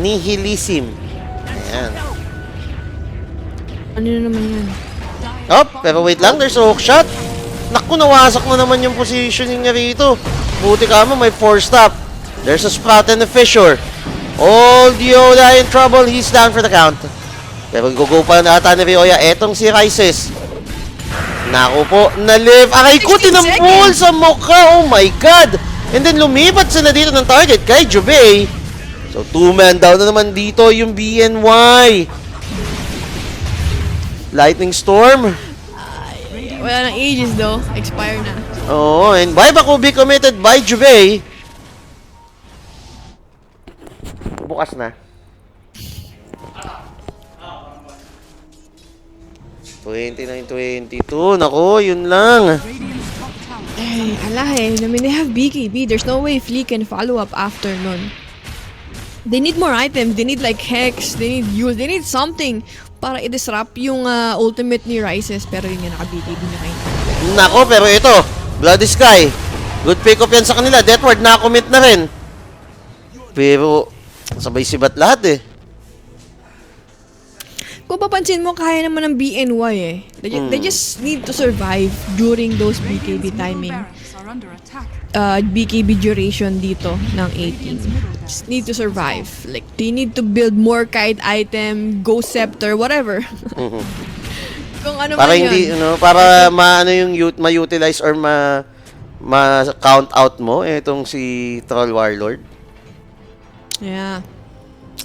B: Nihilism. Ayan.
A: Ano na naman yan?
B: Oh, pero wait lang, there's a hook shot. Naku, nawasak na naman yung positioning niya rito. Buti ka mo, may 4-stop. There's a Sprout and a Fissure. All Dioda in trouble, he's down for the count. Pero go pa na ata ni Rioya. Etong si Rises. Naku po, na-live. Aray ko,
A: 16
B: tinampol sa mukha. Oh my God. And then lumipat sila dito ng target kay Jubei. So, 2-man down na naman dito yung BNY. Lightning Storm.
A: Wala nang ages though. Expire na.
B: Oh, and bye Bakubi committed by Jubei. Bukas na. 29-22. Nako, yun lang.
C: Radiant's top tower.
A: Ay, ala eh. I mean, they have BKB. There's no way Flea can follow up after nun. They need more items. They need like Hex. They need use. They need something para i-disrupt yung ultimate ni Rises. Pero yun nga, naka-BKB na kayo.
B: Nako, pero ito, Bloody Sky. Good pick up yan sa kanila. Deathward, na-commit na rin. Pero, sabay sibat lahat eh.
A: kung papansin mo, kaya naman ng BNY eh. They just need to survive during those BKB timing.
C: Barracks are under attack.
A: BKB duration dito ng 18. Just need to survive. Like, they need to build more kite item, ghost scepter, whatever. Kung ano
B: Para
A: man
B: hindi,
A: yun.
B: para maano yung ma-utilize or ma-count out mo itong si Troll Warlord.
A: Yeah.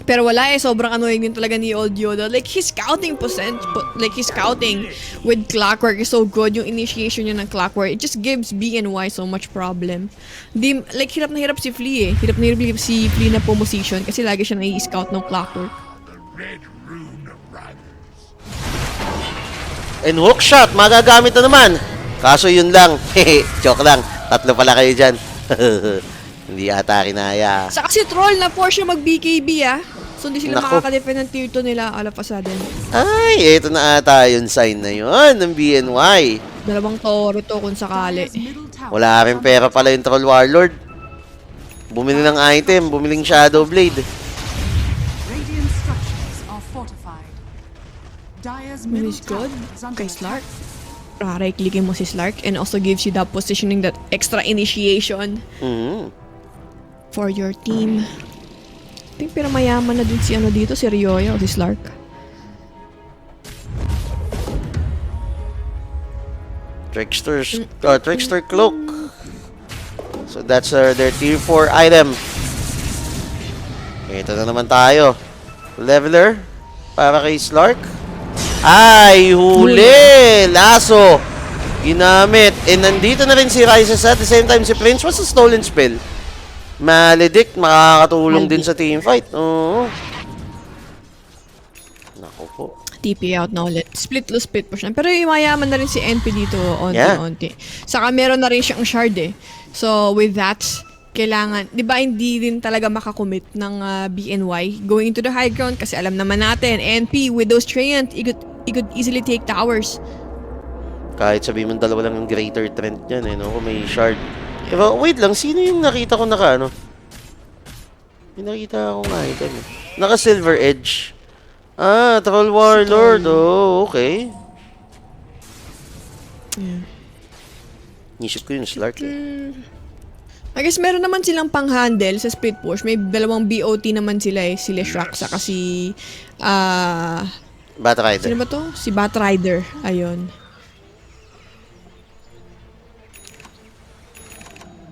A: Pero wala eh, sobrang annoying din talaga ni Old Yoda. Like, his scouting his scouting with Clockwork is so good. Yung initiation niya ng Clockwork, it just gives BNY so much problem. Like, hirap na hirap si Flea eh. Hirap na hirap si Flea na position kasi lagi siya nai-scout ng Clockwork.
B: And hook shot, magagamit na naman. Kaso yun lang. Joke lang. 3 pala kayo dyan. Hindi ata kinaya.
A: Sa kasi troll na Porsche mag-BKB ah. So hindi sila
B: Nako.
A: makaka-defend ng tier 2 nila all of a sudden.
B: Ay, ito na ata yung sign na yun ng BNY.
A: Dalawang toro to kung sakali.
C: Middle tower.
B: Wala rin pera pala yung Troll Warlord. Bumili ng item, bumiling Shadow Blade.
C: Radiant structures are fortified. Dire's middle
A: Is good.
C: tower is under
A: Kay
C: attack.
A: Slark. Right-clicking mo si Slark and also gives you that positioning, that extra initiation for your team. I think pero mayaman na din si ano dito, si Ryoya o si Slark.
B: Trickster Cloak. So that's their tier 4 item. Ito na naman tayo. Leveler para kay Slark. Ay, huli! Laso! Ginamit. And nandito na rin si Rises at the same time si Prince. What's the stolen spell? Maledict, makakatulong din sa teamfight. Oo. Naku po.
A: TP out na ulit. Split push na. Pero yung mayaman na rin si NP dito, onti-onti. Saka meron na rin siyang shard eh. So, with that, kailangan, di ba hindi din talaga makakommit ng BNY going into the high ground kasi alam naman natin, NP with those Treant, he could easily take towers.
B: Kahit sabihin mo dalawa lang yung greater trend yan eh, no? Kung may shard. Pero wait lang, sino yung nakita ko naka ano? May nakita akong item eh. Naka Silver Edge. Ah, Troll Warlord. Oh, okay.
A: Yeah.
B: Nisip ko yung Slark eh.
A: I guess meron naman silang pang-handle sa split push. May dalawang BO3 naman sila eh. Sila Shrek saka si...
B: Bat Rider.
A: sino ba to? Si Bat Rider. Ayun.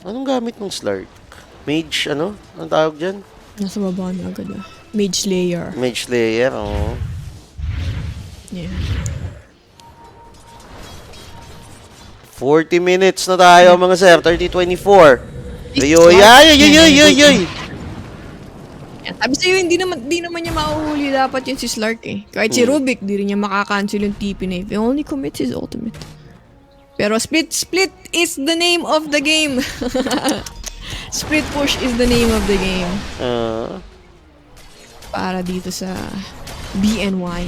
B: Anong gamit ng Slark? Mage, ano? Anong tawag dyan?
A: Nasa baba na agad ah. Mage Slayer.
B: Mage Slayer, oh.
A: Yeah.
B: 40 minutes na tayo mga sir. 30-24. Ayoy!
A: Sabi sa'yo, hindi naman niya mauhuli dapat yun si Slark eh. Kahit si Rubik, di rin niya makakancel yung TP na if he only commits his ultimate. Pero split is the name of the game. Split push is the name of the game. Para dito sa BNY.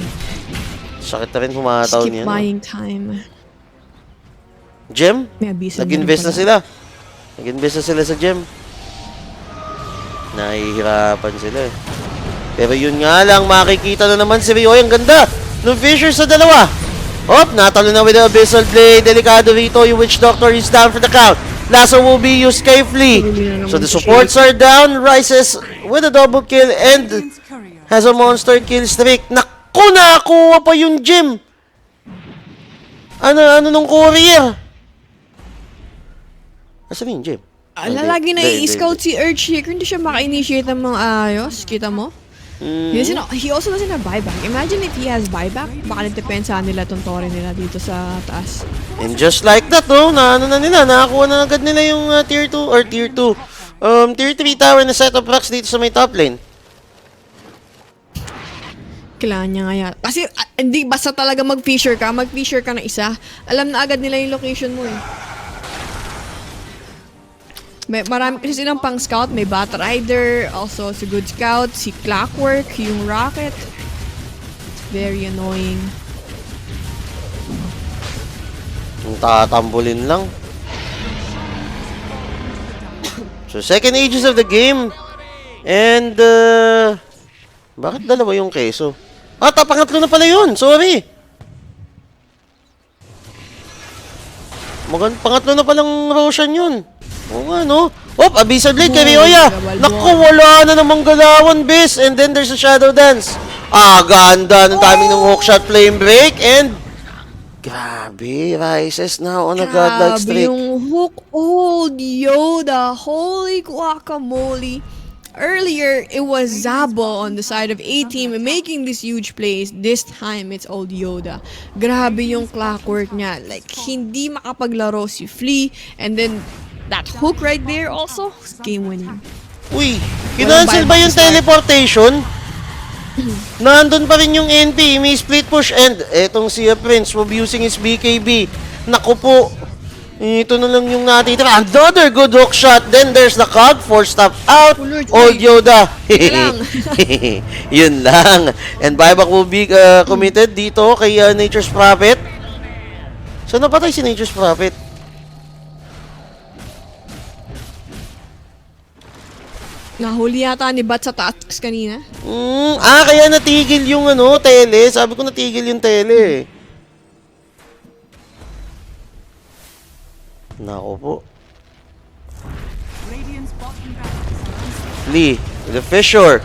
B: Sakit na rin humataw
A: Skip
B: niya.
A: buying time.
B: Gem?
A: May abisa
B: Nag-invest na sila. Nag-invest na sila sa gem. Nahihirapan sila eh. Pero yun nga lang, makikita na naman si Rio. Ang ganda! Nung Fisher sa dalawa. Hop, natalo na with the Abyssal Blade. Delikado rito. Yung Witch Doctor is down for the count. Lasso will be used kay Flea. So the supports are down. Rises with a double kill and
C: Radiant's courier.
B: has a monster kill streak. Naku, nakuha pa yung gem. Ano nung courier? Asan yung gem?
A: Lagi na i-scout si Earthshaker, hindi siya maka-initiate ng mga ayos. Kita mo? He also doesn't have buyback. Imagine if he has buyback, baka nagdepensa nila tong tore nila dito sa taas.
B: And just like that, no, nakakuha na agad nila yung tier 2 or tier 2. Tier 3 tower na set of rocks dito sa may top lane.
A: Kailangan niya nga yan. Kasi hindi basta talaga mag-fisher ka na isa. Alam na agad nila yung location mo eh. Marami kasi silang pang scout, may Bat Rider, also si Good Scout, si Clockwork, yung Rocket. It's very annoying.
B: Yung tatambulin lang. So, second ages of the game. And, bakit dalawa yung keso? Pangatlo na pala yun. Sorry. Pangatlo na palang Roshan yun. Oo nga, no? Abyssal Blade kay Ryoya. Naku, wala na namang galawan, bis. And then there's a Shadow Dance. Ganda ng timing ng hookshot flame break. And, grabe, Rises now on a godlike
A: Grabe
B: streak.
A: yung hook old Yoda. Holy guacamole. Earlier, it was Zabo on the side of A-Team making these huge plays. This time, it's old Yoda. Grabe yung clockwork niya. Like, hindi makapaglaro si Flea. And then, that hook right there also, game-winning.
B: Uy, kinancel ba yung teleportation? Nandun pa rin yung NP, may split push, and etong si Prince abusing his BKB. Naku po, ito na lang yung natitira. Another good hook shot, then there's the cog, 4-stop out, old Yoda. Yun lang. And buyback will be committed dito kay Nature's Prophet. So napatay si Nature's Prophet.
A: Nahuli yata ni Bat sa taas kanina.
B: Kaya natigil yung tele. Sabi ko natigil yung tele. Nako po.
C: Radiant's bottom barracks are unstoppable.
B: Lee, the Fissure.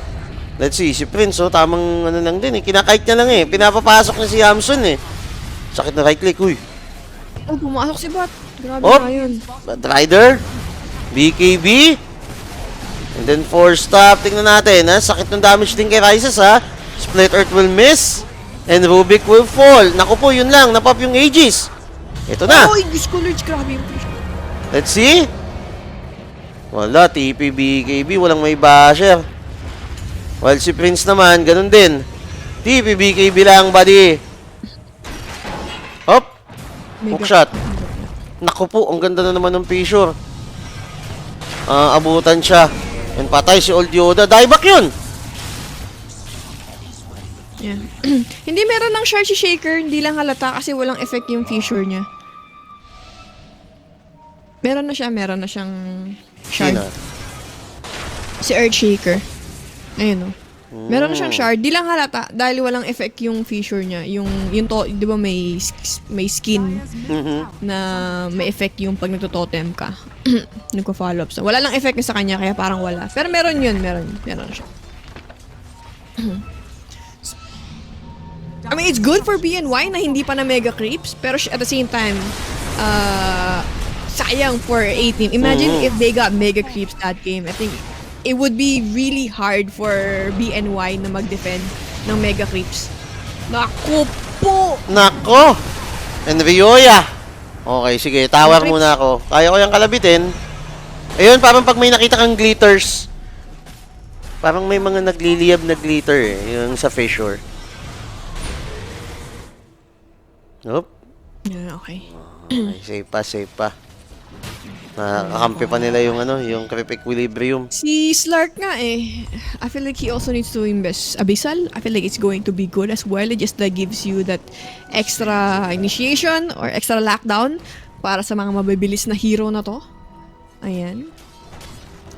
B: Let's see, si Prince, tamang lang din eh. Kinakite niya lang eh. Pinapapasok niya si Hamsun eh. Sakit na right click, uy.
A: Pumasok si Bat. Grabe
B: Oh.
A: na yun.
B: Rider. BKB. And then 4-stop. Tingnan natin, ha. Sakit ng damage din kay Rises, ha. Split Earth will miss. And Rubik will fall. Naku po, yun lang. Napop yung Aegis. Ito na.
A: Oh, discourage. Grabe yung push.
B: Let's see. Wala, TP, BKB. Walang may basher. While si Prince naman, ganun din. TP, BKB lang, buddy. Hop. Hookshot. Naku po, ang ganda na naman ng Fissure. Abutan siya. And patay si Old Yoda. Dieback yun.
A: Yeah. Hindi meron ng shard si Shaker, hindi lang halata kasi walang effect yung Fissure niya. Meron na siyang shard.
B: Sino?
A: Si Earth Shaker. Ayun o. Meron na siyang shard, di lang halata dahil walang effect yung Fissure niya. Yung to, di ba may skin na may effect yung pag nagtototem ka. Nagko-follow up. So, wala lang effect sa kanya kaya parang wala. Pero meron yun, meron siya. I mean, it's good for BNY na hindi pa na mega creeps, pero at the same time, sayang for A-Team. Imagine if they got mega creeps that game. I think it would be really hard for BNY na mag-defend ng mega creeps. Naku po!
B: Nako! And Ryoya. Okay, sige. Tower muna ako. Kaya ko yung kalabitin. Ayun, parang pag may nakita kang glitters. Parang may mga nagliliyab na glitter eh. Yung sa Fissure. Nope.
A: Yeah, okay.
B: Okay, safe pa. Nakakampi pa nila yung yung Creep Equilibrium.
A: Si Slark nga eh, I feel like he also needs to invest Abyssal. I feel like it's going to be good as well. It just gives you that extra initiation or extra lockdown para sa mga mabibilis na hero na to. Ayan.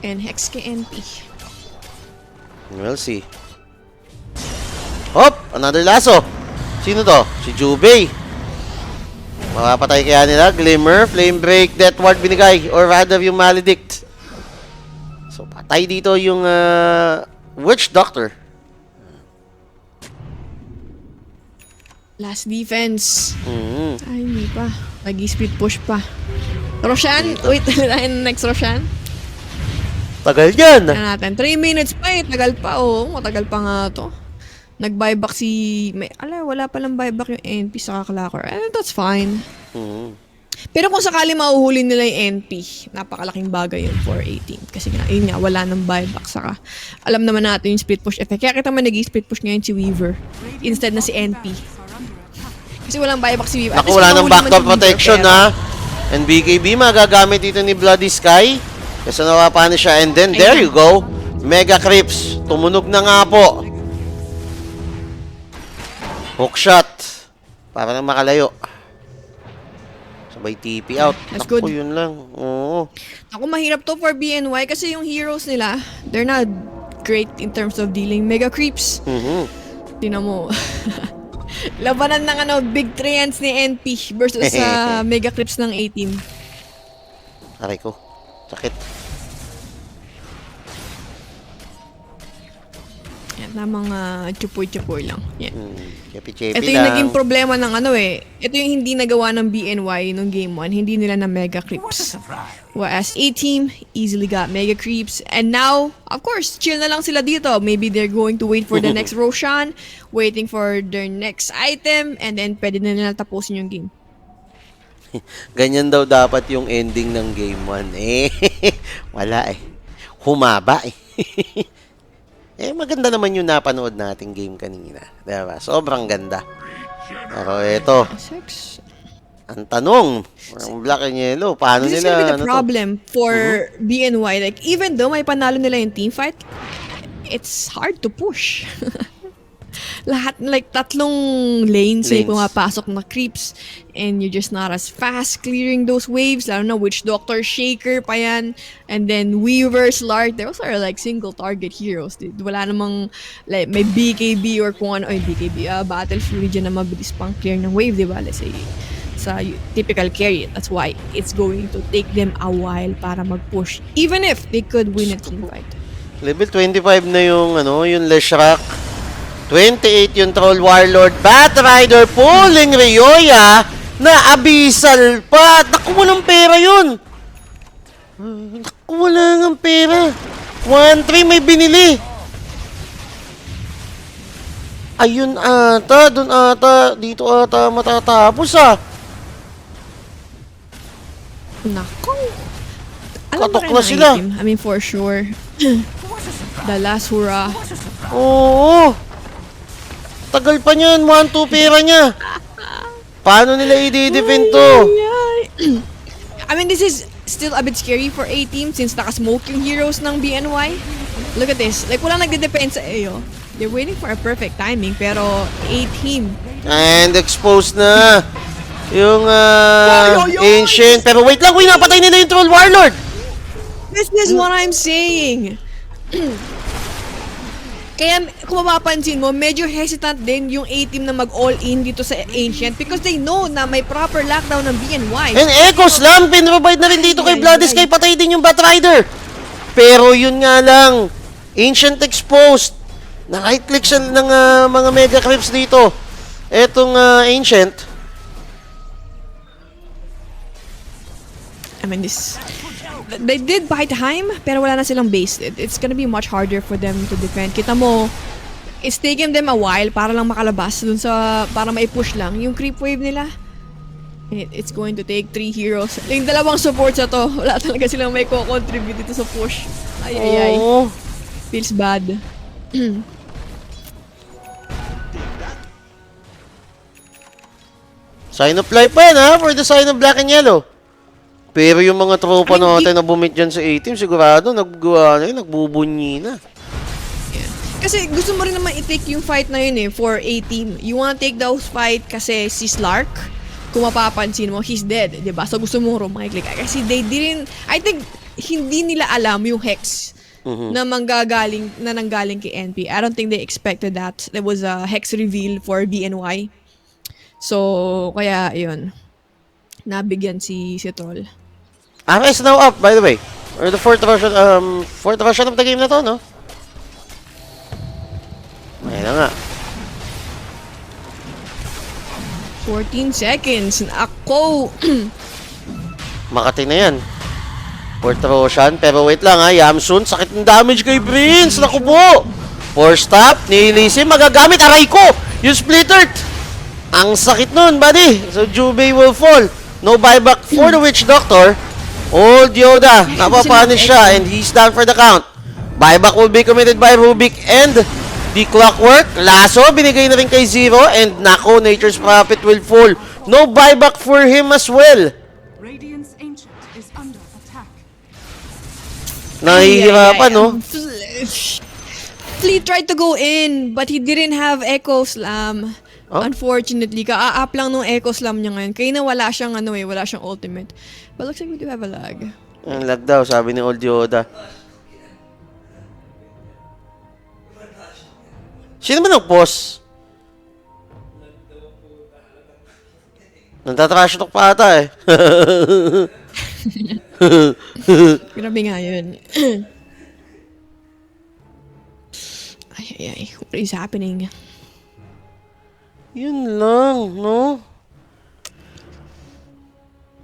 A: And Hex kay NP.
B: We'll see. Hop! Another lasso. Sino to? Si Jubei. Makapatay kaya nila. Glimmer, Flame Break, Death Ward binigay. Or rather yung Maledict. So patay dito yung Witch Doctor.
A: Last defense. Ay, hindi pa. Nag-split push pa. Roshan? Wait, next Roshan?
B: Tagal yan.
A: Tignan natin. 3 minutes pa eh. Tagal pa. Oo, matagal pa nga to. Nag-buyback wala palang buyback yung NP sa Clacker. That's fine. Pero kung sakali mauhuli nila yung NP, napakalaking bagay yun for A-Team. Kasi yun nga, wala nang buyback. Saka, alam naman natin yung split push effect. Kaya kita man nag-split push ngayon si Weaver instead na si NP. Kasi walang buyback si Weaver.
B: Naku, wala nang backdoor protection ha. And BKB magagamit dito ni Bloody Sky. Kasi nawapanish siya. And then, there you go. Mega Creeps. Tumunog na nga po. Hookshot. Para nang makalayo. Sabay TP out.
A: That's
B: Naku,
A: good.
B: yun lang. Oo.
A: Ako mahirap to for BNY kasi yung heroes nila, they're not great in terms of dealing mega creeps. Tinan mo. Labanan ng big trends ni NP versus sa Mega Clips ng A-Team.
B: Aray ko. Sakit.
A: Yan, tamang chupoy-chupoy lang. Yan.
B: Chepi-chepi
A: Ito yung
B: lang.
A: naging problema ng ito yung hindi nagawa ng BNY nung game 1. Hindi nila na Mega Creeps. Whereas A-Team easily got Mega Creeps. And now, of course, chill na lang sila dito. Maybe they're going to wait for the next Roshan, waiting for their next item, and then pwede na nila tapusin yung game.
B: Ganyan daw dapat yung ending ng game 1. Wala eh. Humaba eh. Maganda naman yung napanood nating game kanina. Diba? Sobrang ganda. Pero ito,
A: Sex.
B: ang tanong, ang black and yellow, paano
A: This is
B: nila,
A: gonna be the problem for BNY. Like, even though may panalo nila yung team fight, it's hard to push. Lahat, like, tatlong lanes yung pumapasok na creeps and you're just not as fast clearing those waves. Lalo na Witch Doctor, Shaker pa yan. And then Weaver, Slark, those are like single target heroes. Dude. Wala namang, like, may BKB or kung ano, BKB, Battle Fury dyan na mabilis pang clear ng wave, diba? Let's say, sa typical carry. That's why it's going to take them a while para mag-push. Even if they could win a team fight.
B: Level 25 na yung, yung Leshrak. 28 yung Troll Warlord. Bat Rider pulling Ryoya na Abyssal pa. Naku, walang pera yun. Naku, wala ng pera. 1-3 may binili. Ayun ata, dun ata, dito ata matatapos
A: Nako. Alam
B: Katok
A: ba
B: na
A: rin ng
B: sila.
A: A-Team? I mean, for sure. The last hurrah.
B: Oo. Tagal pa niyan, 1-2 pera niya. Paano nila i-defend to?
A: I mean, this is still a bit scary for A-Team since nakasmoke yung heroes ng BNY. Look at this. Like, walang nagde-defend sa AO. They're waiting for a perfect timing, pero A-Team.
B: And exposed na yung Ancient. Pero wait lang, napatay nila yung Troll Warlord.
A: This is what I'm saying. Kaya kung mapapansin mo, medyo hesitant din yung A-Team na mag-all-in dito sa Ancient because they know na may proper lockdown ng BNY.
B: And Echo Slam, pinrovide na rin dito kay Bloodless kay patay din yung Bat Rider. Pero yun nga lang, Ancient exposed. Na right click siya ng mga Mega Creeps dito. Etong Ancient.
A: I mean, they did buy time, pero wala na silang base. It's gonna be much harder for them to defend. Kita mo, it's taken them a while para lang makalabas dun sa, para mai-push lang yung creep wave nila. It's going to take 3 heroes. Yung dalawang supports na to, wala talaga silang may co-contribute dito sa push. Ay. Feels bad.
B: Sign of life pa yan for the sign of black and yellow. Pero yung mga tropa natin na bumit dyan sa A-Team, sigurado nagbubunyi na.
A: Yeah. Kasi gusto mo rin naman i-take yung fight na yun for A-Team. You wanna take those fight kasi si Slark, kung mapapansin mo, he's dead, diba? So gusto mong rumay-click. Kasi they didn't, I think, hindi nila alam yung Hex na nanggaling kay NP. I don't think they expected that. There was a Hex reveal for BNY. So, kaya yun. Nabigyan si Troll.
B: RS now up, by the way. Or the fourth version of the game na to, no? Ayan na nga.
A: 14 seconds. Ako!
B: Makati na yan. Fourth Roshan. Pero wait lang Yamsun. Sakit ng damage kay Prince. Naku po. Force stop. Nihilisim. Magagamit. Aray ko! Yung splitter. Ang sakit nun, buddy. So Jubei will fall. No buyback for the Witch Doctor. Old Yoda, napapunish siya and he's down for the count. Buyback will be committed by Rubik and the Clockwork. Lasso, binigay na rin kay Zero and nako, Nature's Prophet will fall. No buyback for him as well.
C: Radiant's Ancient is under attack.
B: Nahihirapan, no?
A: Flea tried to go in, but he didn't have Echo Slam.
B: Oh?
A: Unfortunately, ka-up lang nung Echo Slam niya ngayon. Kaya na wala siyang wala siyang ultimate. But looks like we do have a lag.
B: Ang lag daw, sabi ni Old Yoda. Sino ba nag-pause? Nagtatrash talk pa ata eh.
A: Grabe nga yun. Ay. What is happening?
B: Yun lang, no?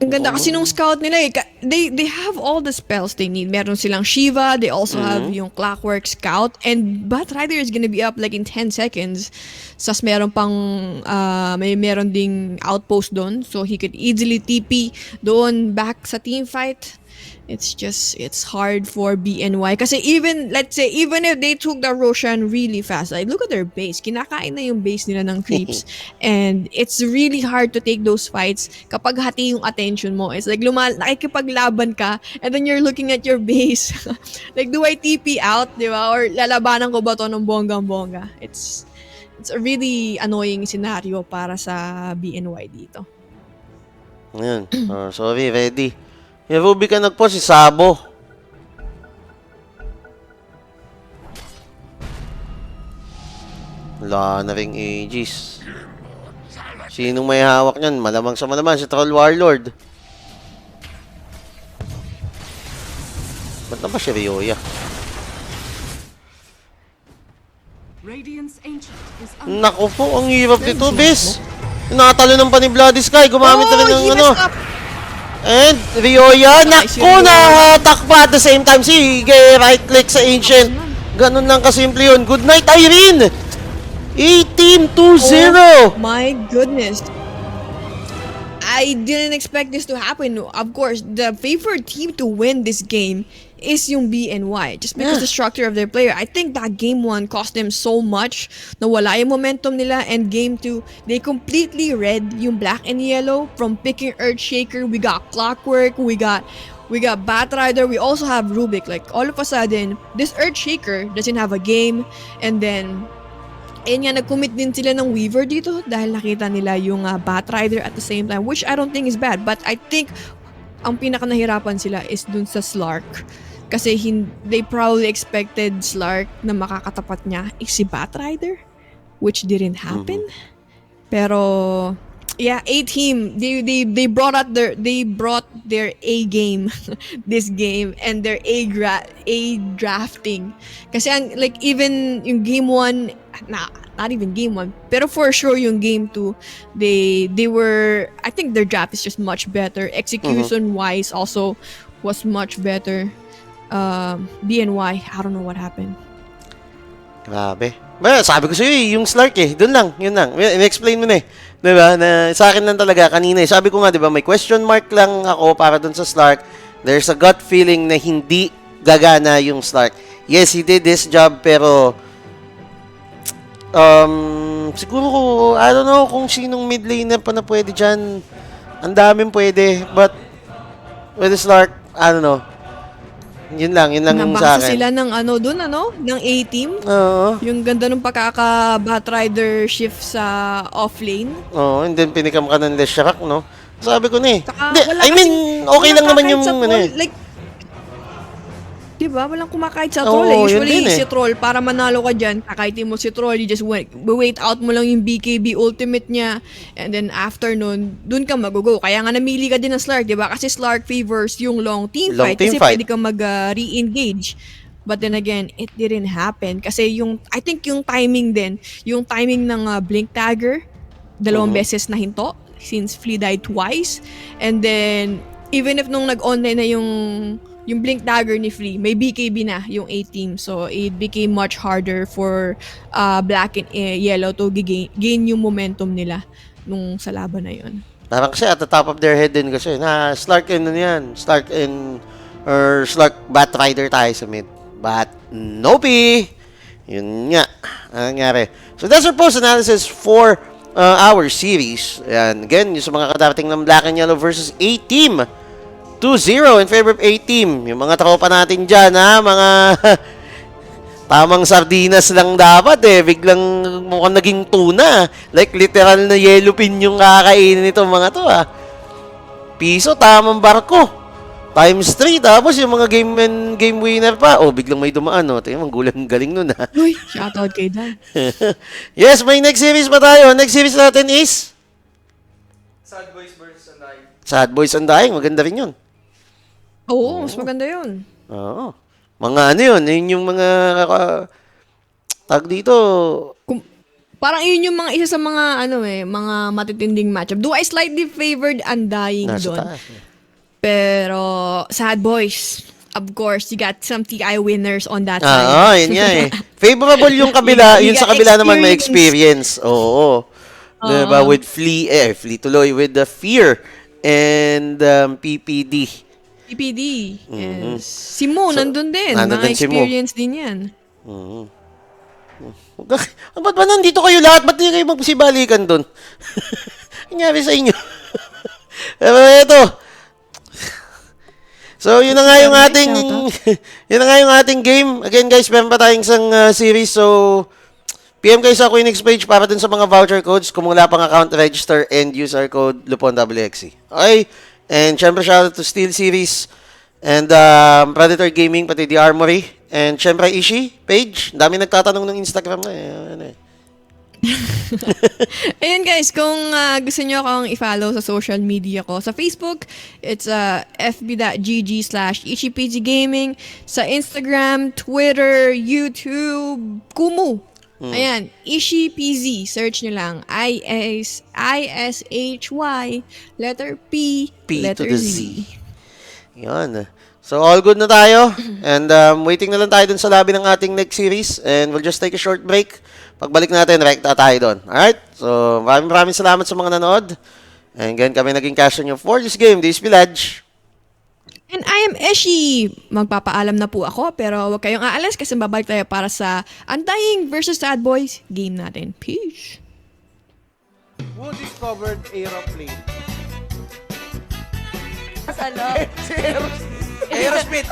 A: Ang ganda kasi nung scout nila eh. They have all the spells they need. Meron silang Shiva. They also have yung Clockwork Scout. And Batrider is gonna be up like in 10 seconds. Sas meron pang, meron ding outpost doon. So he could easily TP doon back sa team fight. It's hard for BNY. Kasi let's say, even if they took the Roshan really fast, like look at their base. Kinakain na yung base nila ng creeps. And it's really hard to take those fights kapag hati yung attention mo. It's like nakikipaglaban ka and then you're looking at your base. Like, do I TP out, di ba? Or lalabanan ko ba to ng bonggang-bongga? It's a really annoying scenario para sa BNY dito.
B: Ayan. Sorry, ready. Yung Ruby ka nagpo, si Sabo. Wala na ring Aegis. Sinong may hawak niyan? Malamang sa malamang, si Troll Warlord. Ba't na ba si Ryoya?
C: Radiant's ancient is
B: Naku po, ang hirap nito, bes. Nakatalo ng pa ni Bloody Sky. Gumamit na rin ng
A: he
B: ano.
A: messed up.
B: And Ryoya, naku, nahatak pa at the same time. Sige, right click sa Ancient. Ganun lang kasimple yun. Good night, Irene! 18-2-0!
A: Oh my goodness. I didn't expect this to happen. Of course, the favored team to win this game is yung BNY. Just because the structure of their player. I think that game 1 cost them so much. Nawala yung momentum nila. And game 2, they completely read yung black and yellow. From picking Earthshaker, we got Clockwork, we got Batrider, we also have Rubik. Like, all of a sudden, this Earthshaker doesn't have a game. And then, ayun nga, nag-commit din sila ng Weaver dito dahil nakita nila yung Batrider at the same time, which I don't think is bad. But I think ang pinaka nahirapan sila is dun sa Slark. Kasi they probably expected Slark na makakatapat niya is si Batrider, which didn't happen. Pero yeah, A-team, they brought their A game this game and their A drafting. Kasi like even yung game 1, not even game 1, pero for sure yung game 2, they were, I think their draft is just much better. Execution wise also was much better. BNY, I don't know what happened.
B: Grabe. Well, sabi ko sa'yo yung Slark Doon lang, yun lang. I-explain mo na Diba? Na, sa akin lang talaga kanina Sabi ko nga, diba, may question mark lang ako para dun sa Slark. There's a gut feeling na hindi gagana yung Slark. Yes, he did his job, pero siguro, I don't know kung sinong mid laner pa na pwede dyan. Ang daming pwede, but with the Slark, I don't know. Yun lang yung sa akin.
A: Nabasa sila ng ng A-team.
B: Oo.
A: Yung ganda ng Batrider shift sa offlane.
B: Oo, and then pinikam ka ng Leshrac, no? Sabi ko na
A: Saka,
B: Hindi,
A: wala
B: I mean, okay
A: walang
B: lang naman
A: kakahit
B: yung
A: sa troll. Like, diba? Walang kumakahit sa troll.
B: Oo, yun
A: Usually,
B: din
A: si troll, para manalo ka dyan, kakaitin mo si troll, you just wait out mo lang yung BKB ultimate niya, and then after nun, dun ka mag-go. Kaya nga namili ka din ng Slark, diba? Kasi Slark favors yung long team fight, kasi pwede ka mag-re-engage. But then again, it didn't happen. Kasi I think yung timing din, yung timing ng Blink Dagger, dalawang beses na hinto, since Flea died twice. And then, even if nung nag-online na yung Blink Dagger ni Flea, may BKB na yung A-team. So, it became much harder for Black and Yellow to gain yung momentum nila nung sa laban na yun.
B: Parang kasi at the top of their head din kasi na Slark yan. Slark or Slark Batrider tayo sa mid. But, nope. Yun nga. Ang nangyari. So, that's our post-analysis for our series. And again, yung sa mga kadarating ng Black and Yellow versus A-team. 2-0 in favor of A-team. Yung mga tropa natin dyan, mga tamang sardinas lang dapat Biglang mukhang naging tuna. Like literal na yellow pin yung kakainin nito mga to Piso, tamang barko. Times 3, tapos yung mga game winner pa. Biglang may dumaan, Tingnan, ang galing nun,
A: Uy, shoutout kay Dan.
B: Yes, may next series pa tayo. Next series natin is?
D: Sad Boys
B: Sad Boys Undying, maganda rin yun.
A: Oo, mas maganda yun.
B: Oo. Mga ano yun, yun yung mga tag dito.
A: Parang yun yung mga isa sa mga mga matitinding matchup. Do I slightly favored Undying
B: Nasa
A: doon?
B: taas.
A: Pero Sad Boys, of course, you got some TI winners on that side.
B: Yun nga eh. Favorable yung kabila,
A: You
B: yun sa
A: got
B: kabila naman may experience. Oo. Diba? With Flea tuloy with the Fear and PPD.
A: PPD. Yes. Si Mo, nandun din.
B: nandun
A: Mga
B: din si Mo.
A: experience din yan.
B: Ba't ba nandito kayo lahat? Ba't hindi kayo magsibalikan doon? Nangyari sa inyo. Pero ito. So, yun na nga yung ating yun na nga yung ating game. Again, guys, meron pa tayong isang series. So, PM kayo sa Queenix page para dun sa mga voucher codes. Kung wala pang account, register and use our code luponwxc. Okay? And syempre, shoutout to Steel Series and Predator Gaming, pati The Armory. And syempre, Ishi page. Dami nagtatanong ng Instagram na eh.
A: Ayun guys, kung gusto nyo akong i-follow sa social media ko, sa Facebook, it's fb.gg/ichipggaming. Sa Instagram, Twitter, YouTube, Kumu. Ayan, IshiPZ. Search nyo lang. ISHY, letter P,
B: P
A: letter
B: to the
A: Z.
B: Yan. So, all good na tayo. And waiting na lang tayo dun sa lobby ng ating next series. And we'll just take a short break. Pagbalik natin, rekta tayo dun. Alright? So, maraming salamat sa mga nanood. And ganyan kami naging cashier nyo for this game, this village.
A: And I am Eshi. Magpapaalam na po ako, pero huwag kayong aalis kasi babalik tayo para sa Undying versus Sad Boys game natin. Peace!
D: Who discovered aeroplane?
E: Ano?
D: Aerosmith!